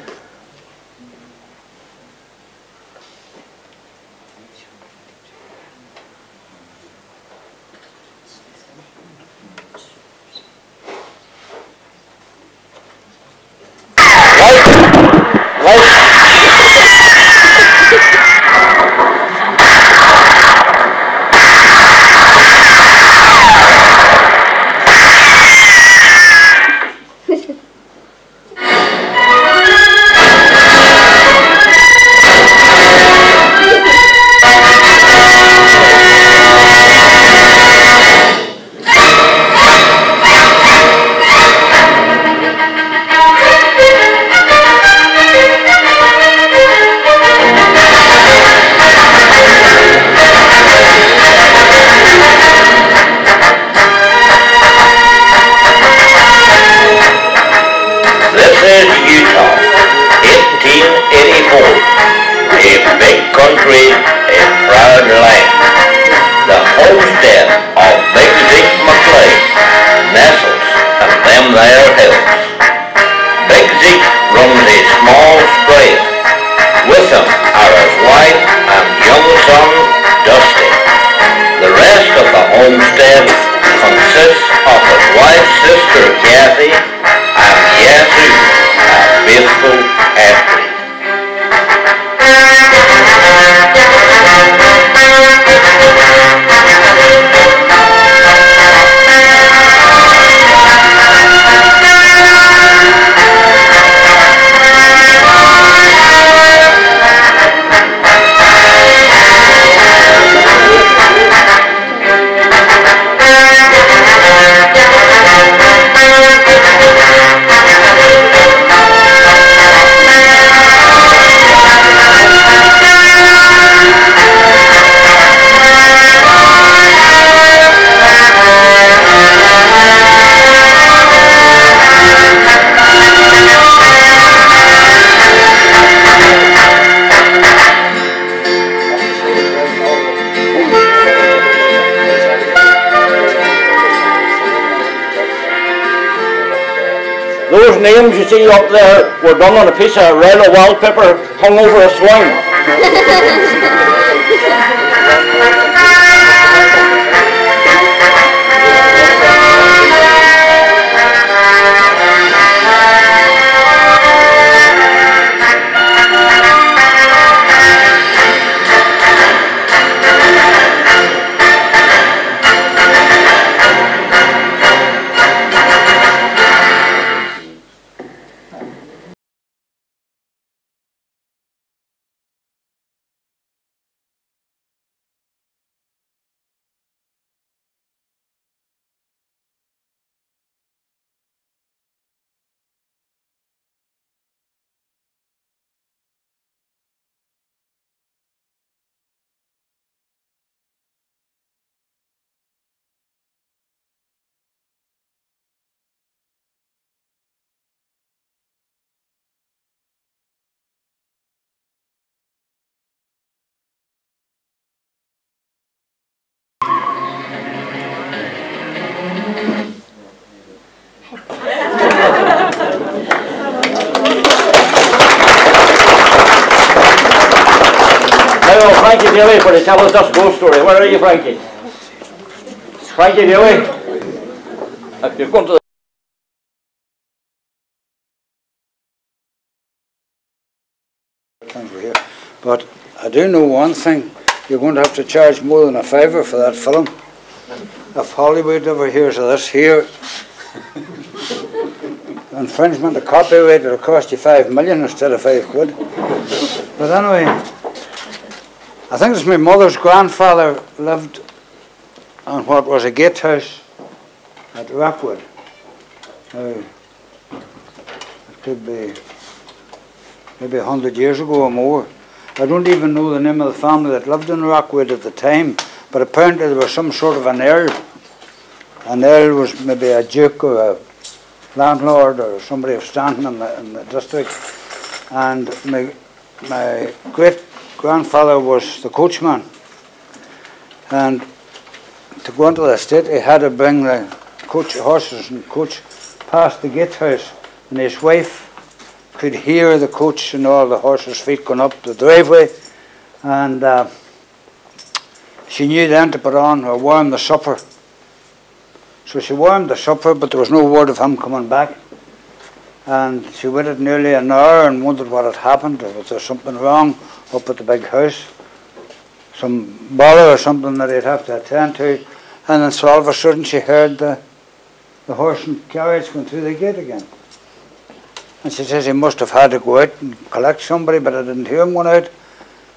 those names you see up there were done on a piece of railway wallpaper hung over a swing. Now, Frankie Daly for to tell us this ghost story. Where are you, Frankie? Frankie Daly? You're going to the But I do know one thing, you're going to have to charge more than £5 for that film. If Hollywood ever hears of this here, infringement of copyright, it'll cost you 5 million instead of £5. But anyway, I think it's my mother's grandfather lived on what was a gatehouse at Rockwood. Now, it could be maybe 100 years ago or more. I don't even know the name of the family that lived in Rockwood at the time, but apparently there was some sort of an earl. An earl was maybe a duke or a landlord or somebody of standing in the district. And my great-grandfather was the coachman. And to go into the estate, he had to bring the horses and coach past the gatehouse. And his wife could hear the coach and all the horses' feet going up the driveway, and she knew then to put on or warm the supper. So she warmed the supper, but there was no word of him coming back. And she waited nearly an hour and wondered what had happened, or was there something wrong up at the big house, some bother or something that he'd have to attend to. And then so all of a sudden she heard the horse and carriage going through the gate again. And she says he must have had to go out and collect somebody, but I didn't hear him going out.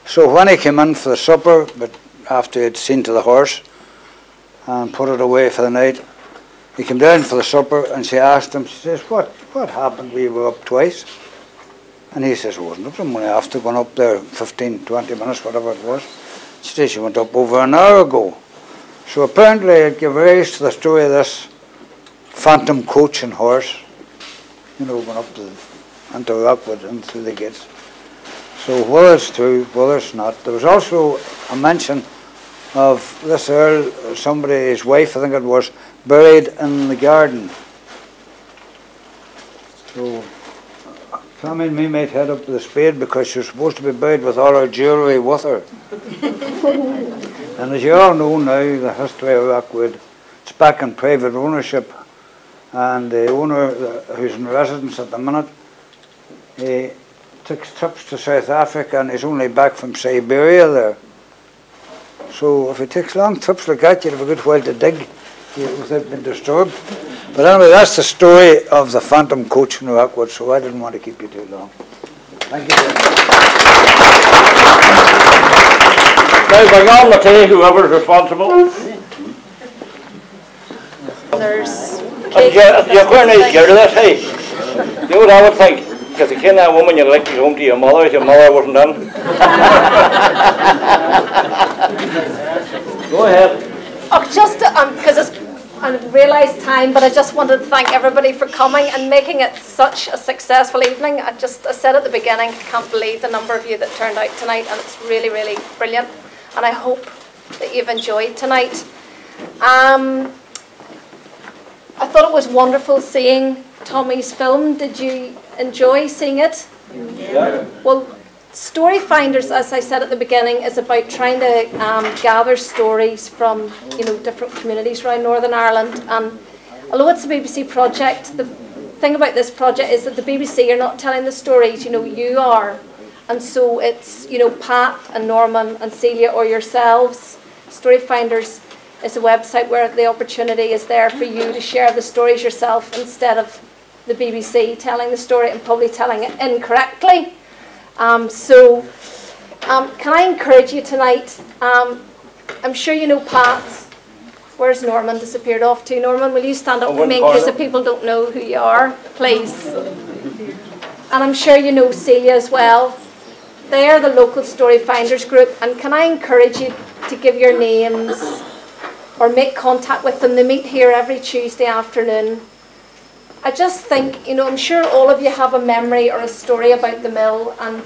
So when he came in for the supper, but after he'd seen to the horse and put it away for the night, he came down for the supper and she asked him, she says, what happened? We were up twice. And he says, wasn't it? I'm only after going up there 15, 20 minutes, whatever it was. She says, she went up over an hour ago. So apparently it gave rise to the story of this phantom coach and horse, you know, going up into Rockwood and through the gates. So whether it's true, whether it's not. There was also a mention of this earl, somebody, his wife, I think it was, buried in the garden. So Tommy and me might head up to the spade because she was supposed to be buried with all her jewellery with her. And as you all know now, the history of Rockwood, it's back in private ownership. And the owner, who's in residence at the minute, he took trips to South Africa and he's only back from Siberia there. So if he takes long trips like that, you'd have a good while to dig without being disturbed. But anyway, that's the story of the phantom coach in Rockwood, so I didn't want to keep you too long. Thank you very much. Now bring on the tea, whoever's responsible. There's You're quite nice scared of this, hey? You know what I would think? Because you ken that woman you'd like to go home to your mother if your mother wasn't in. Go ahead. Oh, just because I realised time, but I just wanted to thank everybody for coming and making it such a successful evening. I said at the beginning, I can't believe the number of you that turned out tonight, and it's really, really brilliant. And I hope that you've enjoyed tonight. I thought it was wonderful seeing Tommy's film. Did you enjoy seeing it? Yeah. Well, Story Finders, as I said at the beginning, is about trying to gather stories from different communities around Northern Ireland. And although it's a BBC project, the thing about this project is that the BBC are not telling the stories, you are. And so it's, Pat and Norman and Celia or yourselves. Story Finders is a website where the opportunity is there for you to share the stories yourself instead of the BBC telling the story and probably telling it incorrectly. Can I encourage you tonight? I'm sure you know Pat. Where's Norman disappeared off to? Norman, will you stand up for me in case the people don't know who you are, please? And I'm sure you know Celia as well. They are the local Story Finders group, and can I encourage you to give your names or make contact with them? They meet here every Tuesday afternoon. I just think, I'm sure all of you have a memory or a story about the mill, and,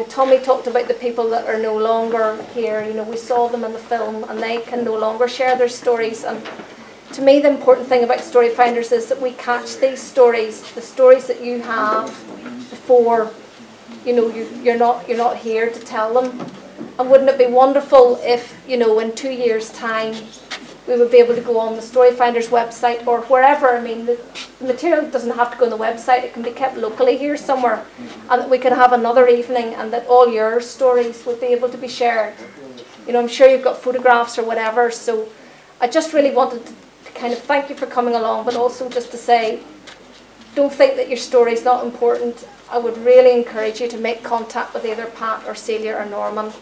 Tommy talked about the people that are no longer here. We saw them in the film, and they can no longer share their stories. And to me, the important thing about Story Finders is that we catch these stories, the stories that you have before, you're not here to tell them. And wouldn't it be wonderful if, in 2 years' time, we would be able to go on the Story Finders website or wherever. I mean, the material doesn't have to go on the website. It can be kept locally here somewhere. And that we could have another evening and that all your stories would be able to be shared. I'm sure you've got photographs or whatever. So I just really wanted to kind of thank you for coming along, but also just to say, don't think that your story is not important. I would really encourage you to make contact with either Pat or Celia or Norman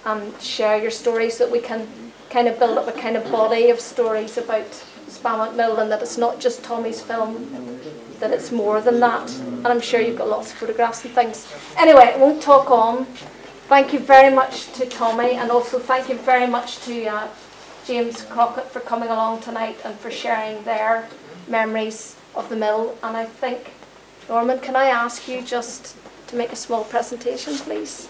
and share your stories so that we can kind of build up a kind of body of stories about Spalmont Mill, and that it's not just Tommy's film, that it's more than that. And I'm sure you've got lots of photographs and things. Anyway, I won't talk on. Thank you very much to Tommy, and also thank you very much to James Crockett for coming along tonight and for sharing their memories of the mill. And I think, Norman, can I ask you just to make a small presentation, please?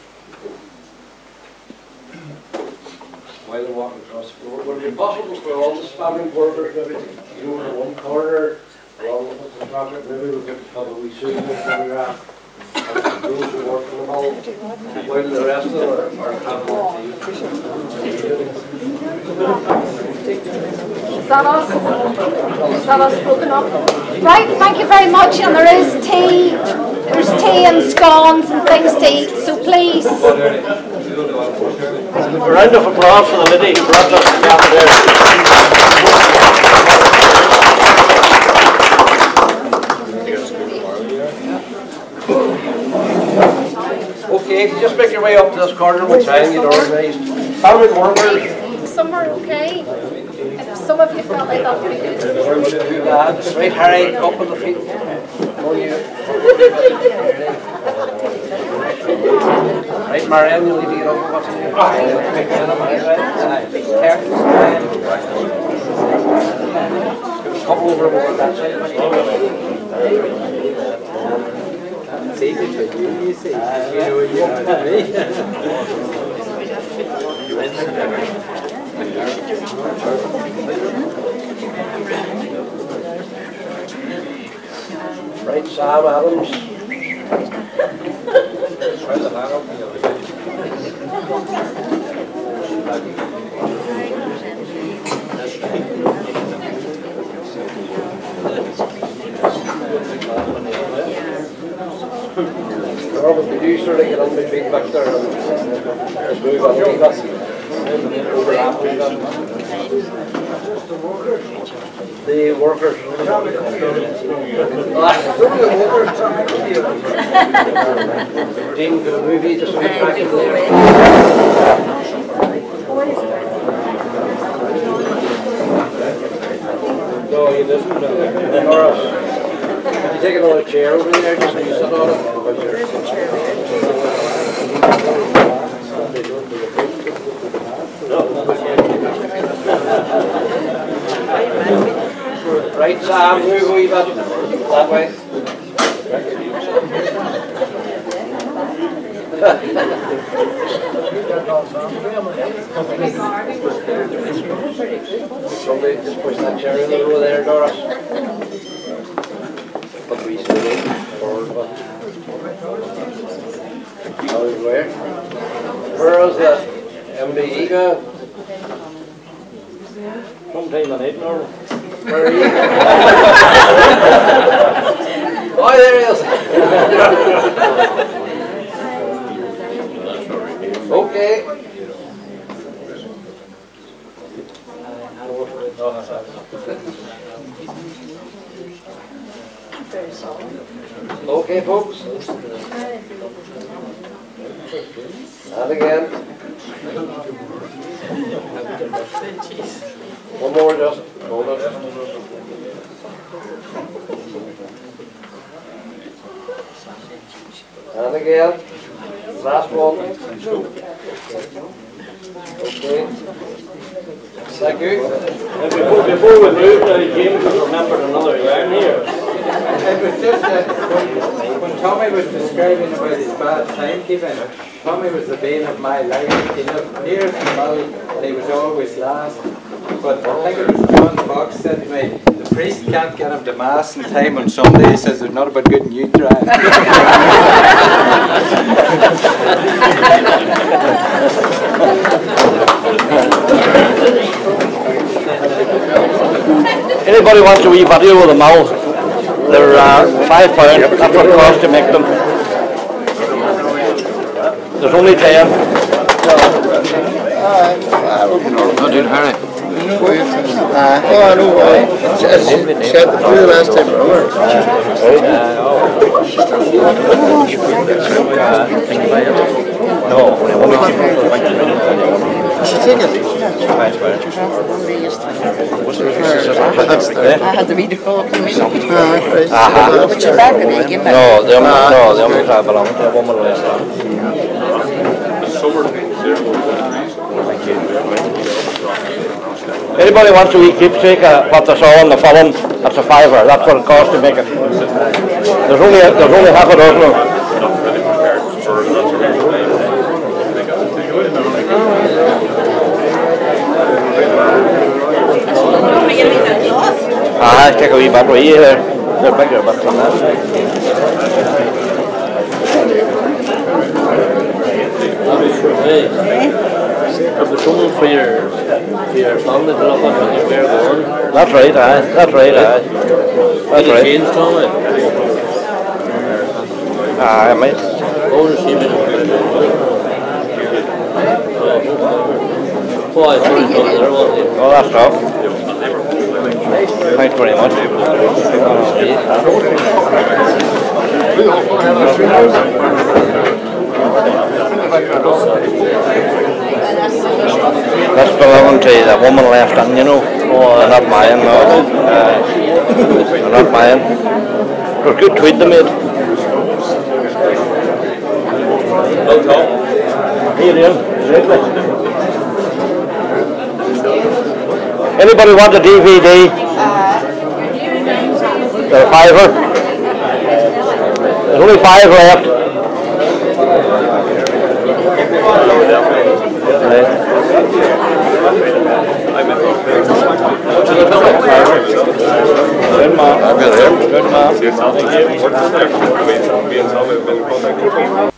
While they're walking across the floor, would it be possible for all the Spalmont workers maybe to go to one corner along with the project? Maybe we could have a wee photograph of those who work in the mill while the rest of them are having Is that us? Is that us broken up? Right, thank you very much. And there is tea. There's tea and scones and things to eat, so please. A round of applause for the lady who brought us together there. Okay, if you just make your way up to this corner, we'll try and get organised. Spalmont workers. Some are okay. If some of you felt like that would be good. Right, Harry, up on the feet. On you. Right, Marianne, you'll need to get over what's in your couple over about that side. It's easy for you see. You want Right, Sam Adams. Robert, did you sort of get on between Victor and move on with us? Overlap with us? The workers. Dean, could a movie just went back in there? No, you didn't. Nora. Can you take another chair over there just so you sit on it? Right, Sam, move a wee bit that way. Somebody just push that chair in the row there, Doris. Where is the MDE guy? Sometime in night, Norman. Where are you? Oh, there he is. Okay. Okay, folks. And again. One more, just hold it. And again. Last one. Okay. Thank you. Before we move, James has remembered another yarn here. It was just that when Tommy was describing about his bad timekeeping, Tommy was the bane of my life. He lived near the mill and he was always last. But I think it was John Fox said to me, the priest can't get him to Mass in time on Sunday. He says it's not about getting you trying. Anybody wants a wee video of the mill? They're £5. That's what it costs to make them. There's only 10. Not doing Harry. Oh, I know why. She had the flu last time, remember? No, only She take it. I had the video call from me. But you're back and they give me. No, they only travel on to a woman last time. Anybody wants to eat keepsake what they saw on the film? That's a £5. That's what it costs to make it. There's only half a dozen of them. Take a wee bit with you here. They're bigger bits than that. If there's someone for your family to look at when you're born. That's right, aye. That's right, aye. That's right. Change, Tommy. Aye, mate. Oh, she made it. Oh, I thought you got there, wasn't it? Oh, that's tough. Thanks very much. That's belonging to the woman left in, you know. They're not mine, no. They're not mine. It was good tweet they made. Well, Tom. Here, Ian. Anybody want a DVD? They're a £5. There's only 5 left. Good man. Good man. Thank you.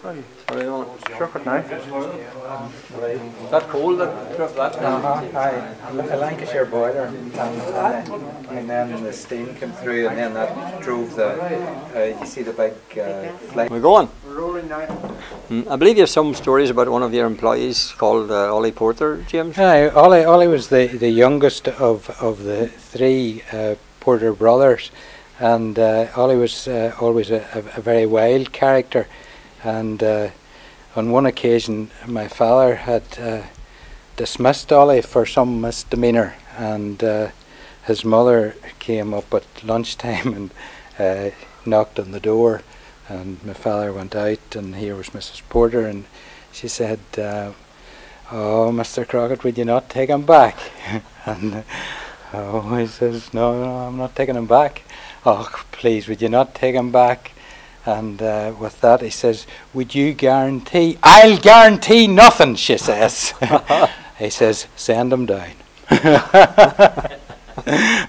Sure, good night. Is that cold that drove that? A Lancashire boiler, and then the steam came through, and then that drove the. You see the big flame. We're going. We're rolling now. I believe you have some stories about one of your employees called Ollie Porter, James. Aye, Ollie was the youngest of the three Porter brothers, and Ollie was always a very wild character. And on one occasion, my father had dismissed Ollie for some misdemeanour, and his mother came up at lunchtime and knocked on the door, and my father went out, and here was Mrs. Porter, and she said, "Oh, Mr. Crockett, would you not take him back?" And he says, no, I'm not taking him back. "Oh, please, would you not take him back?" And with that he says, "Would you guarantee?" "I'll guarantee nothing," she says. He says, "Send him down."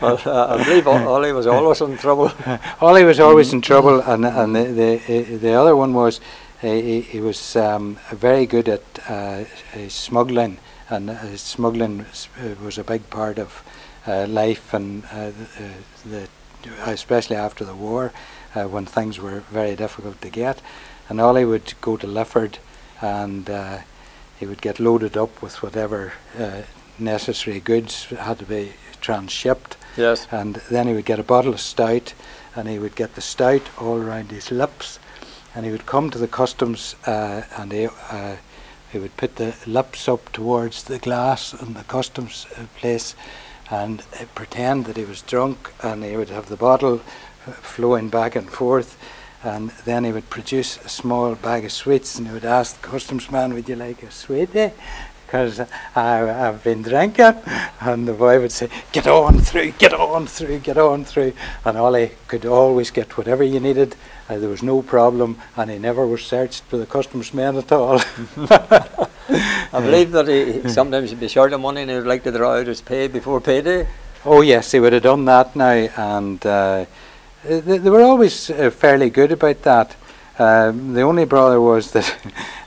Well, I believe Ollie was always in trouble. Ollie was always in trouble, and the other one was he was very good at smuggling, and smuggling was a big part of life, and especially after the war, when things were very difficult to get. And Ollie would go to Lifford, and he would get loaded up with whatever necessary goods had to be transshipped. Yes. And then he would get a bottle of stout, and he would get the stout all around his lips, and he would come to the customs and he would put the lips up towards the glass in the customs place and pretend that he was drunk, and he would have the bottle flowing back and forth, and then he would produce a small bag of sweets, and he would ask the customs man, "Would you like a sweetie? Because I've been drinking." And the boy would say, "Get on through, get on through, get on through." And Ollie could always get whatever you needed. There was no problem, and he never was searched for the customs men at all. I believe that he sometimes he'd be short of money and he would like to draw out his pay before payday. Oh yes, he would have done that now, and they were always fairly good about that. The only brother was that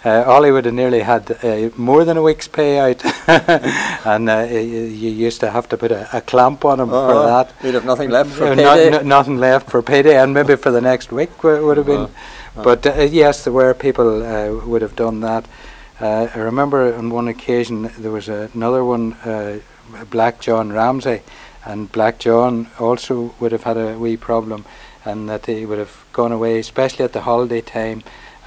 Ollie would have nearly had more than a week's pay out, and you used to have to put a clamp on him for that. He'd have nothing left for payday. Nothing left for payday, and maybe for the next week would have been. But yes, there were people would have done that. I remember on one occasion there was another one, Black John Ramsey, and Black John also would have had a wee problem, and that he would have gone away, especially at the holiday time,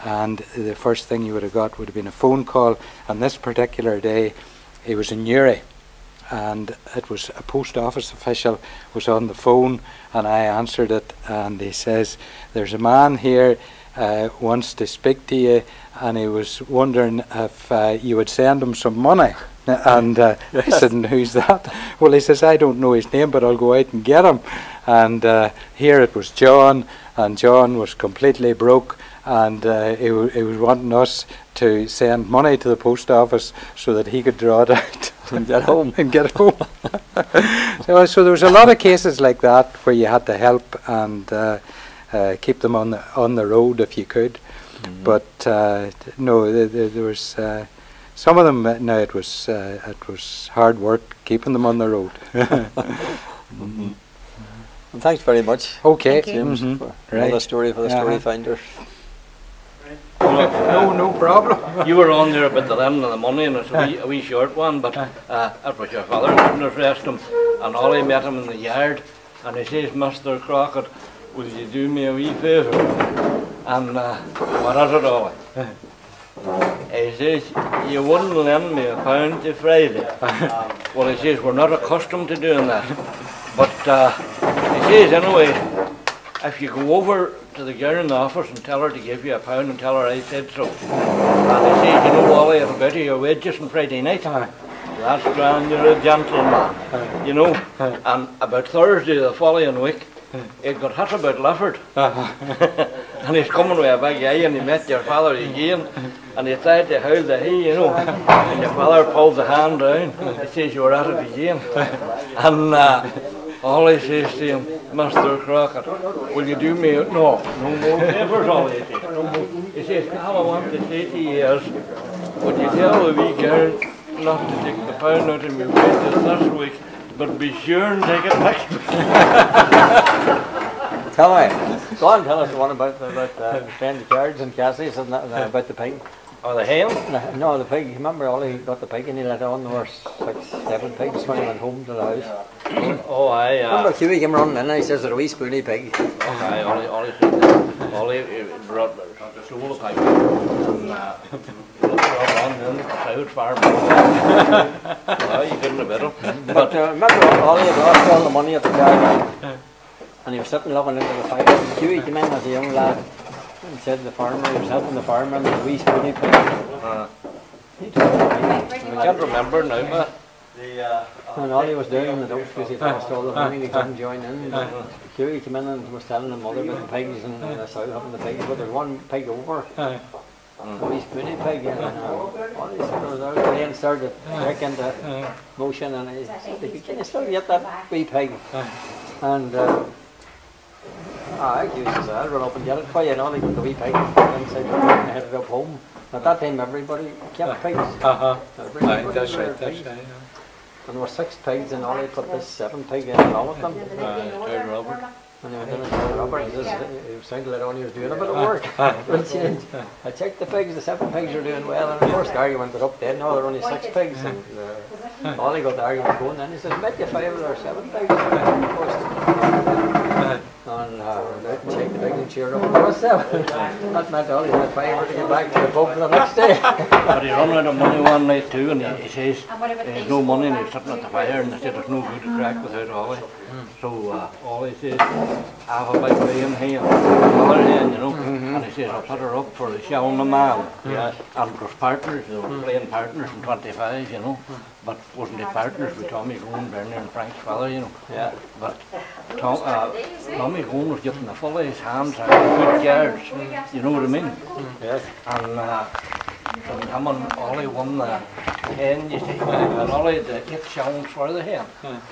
and the first thing you would have got would have been a phone call. On this particular day he was in Newry, and it was a post office official was on the phone, and I answered it, and he says, "There's a man here wants to speak to you, and he was wondering if you would send him some money." And I said, "And who's that?" "Well," he says, "I don't know his name, but I'll go out and get him." And here it was John, and John was completely broke, and he was wanting us to send money to the post office so that he could draw it out and get home. and get home. So there was a lot of cases like that where you had to help and keep them on the road if you could. Mm-hmm. But no, there was some of them. No, it was hard work keeping them on the road. Mm-hmm. Well, thanks very much. Okay, James, for right. another story for the story finders. No problem. You were on there about the lending of the money, and it's a wee short one, but that was your father, goodness rest him, and Ollie met him in the yard, and he says, "Mr. Crockett, will you do me a wee favour?" And what is it, Ollie? He says, "You wouldn't lend me £1 to Friday." Well, he says, "We're not accustomed to doing that." But he says, anyway, if you go over to the girl in the office and tell her to give you £1 and tell her I said so. And he says, "You know, Ollie, it'll go to your wages on Friday night." That's grand, you're a gentleman, you know. And about Thursday the following week, he'd got hit about Lifford. And he's coming with a big eye, and he met your father again, and he tried to hold the hay, you know, and your father pulled the hand down. He says, "You were at it again." And Ollie says to him, Mr. Crockett, will you do me no more favours, Ollie? He says, Cal, I want to say to you is, would you tell the wee girl not to take the pound out of my wages this week, but be sure and take it next week? Tell me, go on, tell us one about the cards and Cassie's and about the pig. Oh, the hen? No, the pig. Remember, Ollie got the pig and he let on. There were 6, 7 pigs when he went home to the house. Oh, aye. Remember, Huey came running in and he says, "There's a wee spoony pig." Oh, aye, Ollie brought the soul of pig. And South Farm. Oh, you couldn't have better. But remember, Ollie had lost all the money at the card and he was sitting looking into the fire. And Huey came in as a young lad. He said the farmer, he was helping the farmer and the wee spoony pig. He told me. I can't remember now, but... And all he was doing the dogs because he lost all the money, he couldn't join in. Huey came in and was telling the mother about the pigs and the sow having the pigs, but there's one pig over. A wee spoony pig, and all he said was out there and started to break into motion, and he said, "Can you still get that wee pig?" And I accused us, I'll run up and get it for you, and all he got the wee pig inside the and headed up home. At that time everybody kept pigs. That's right. And there were 6 pigs and all, he put this 7th pig in along with them. Robert. And he went in and told Robert, he was trying to let on he was doing a bit of work. I checked the pigs, the 7 pigs are doing well, and of course the argument was up then, no, there are only 6 pigs. And all he got the argument going, and he said, "Bet you 5 or 7 pigs." And checked the pigs and cheered up, and there was 7. That meant all he had 5 to get back to the pub the next day. But he ran out of money one night too, and he says, "There's no money," and he's sitting at the fire, and they said, "There's no good to crack without Ollie." So Ollie says, "I have a big laying hen, another hen, you know," and he says, "I'll put her up for the showing the man." And it was partners, they were playing partners in 25, you know, but wasn't it partners with Tommy Gone, Bernie and Frank's father, you know. Yeah. But Tommy Gone was getting the full of his hands out of good yards, you know what I mean? Yes. And him and Ollie won the hen, you see, and Ollie had 8 shillings for the hen.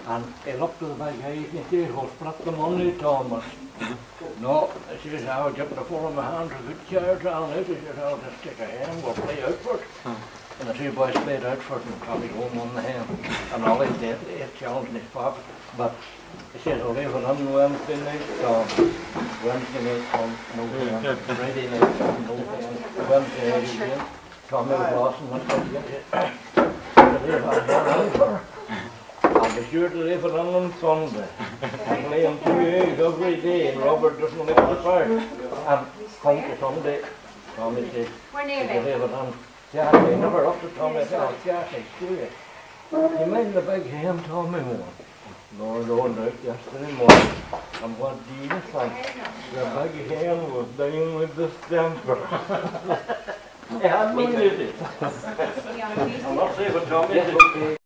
And he looked to the big guy and he said, "We'll split the money, Thomas." "No," he says, "I was getting the full of my hands of good yards on it." He says, "I'll just take a hen, we'll play out for it." And the 2 boys played out for it, and Tommy Gone won the hen. And Ollie had 8 shillings in his pocket. But he says, "I'll leave it on Wednesday night, Wednesday night, no hen. Friday night, no hen. Wednesday night again. Tommy was lost and went to get it. I'll be sure to leave it on Sunday. I'm laying 2 eggs every day, and Robert doesn't leave the fire. And come to Sunday, Tommy says, "Did you leave it on Saturday?" Never up to Tommy, I said, "Oh, Saturday, do you mind the big hen Tommy won?" "No, out yesterday morning." "And what do you think? The big hen was down with the stamper." He had me with it. I'm not saying what Tommy did.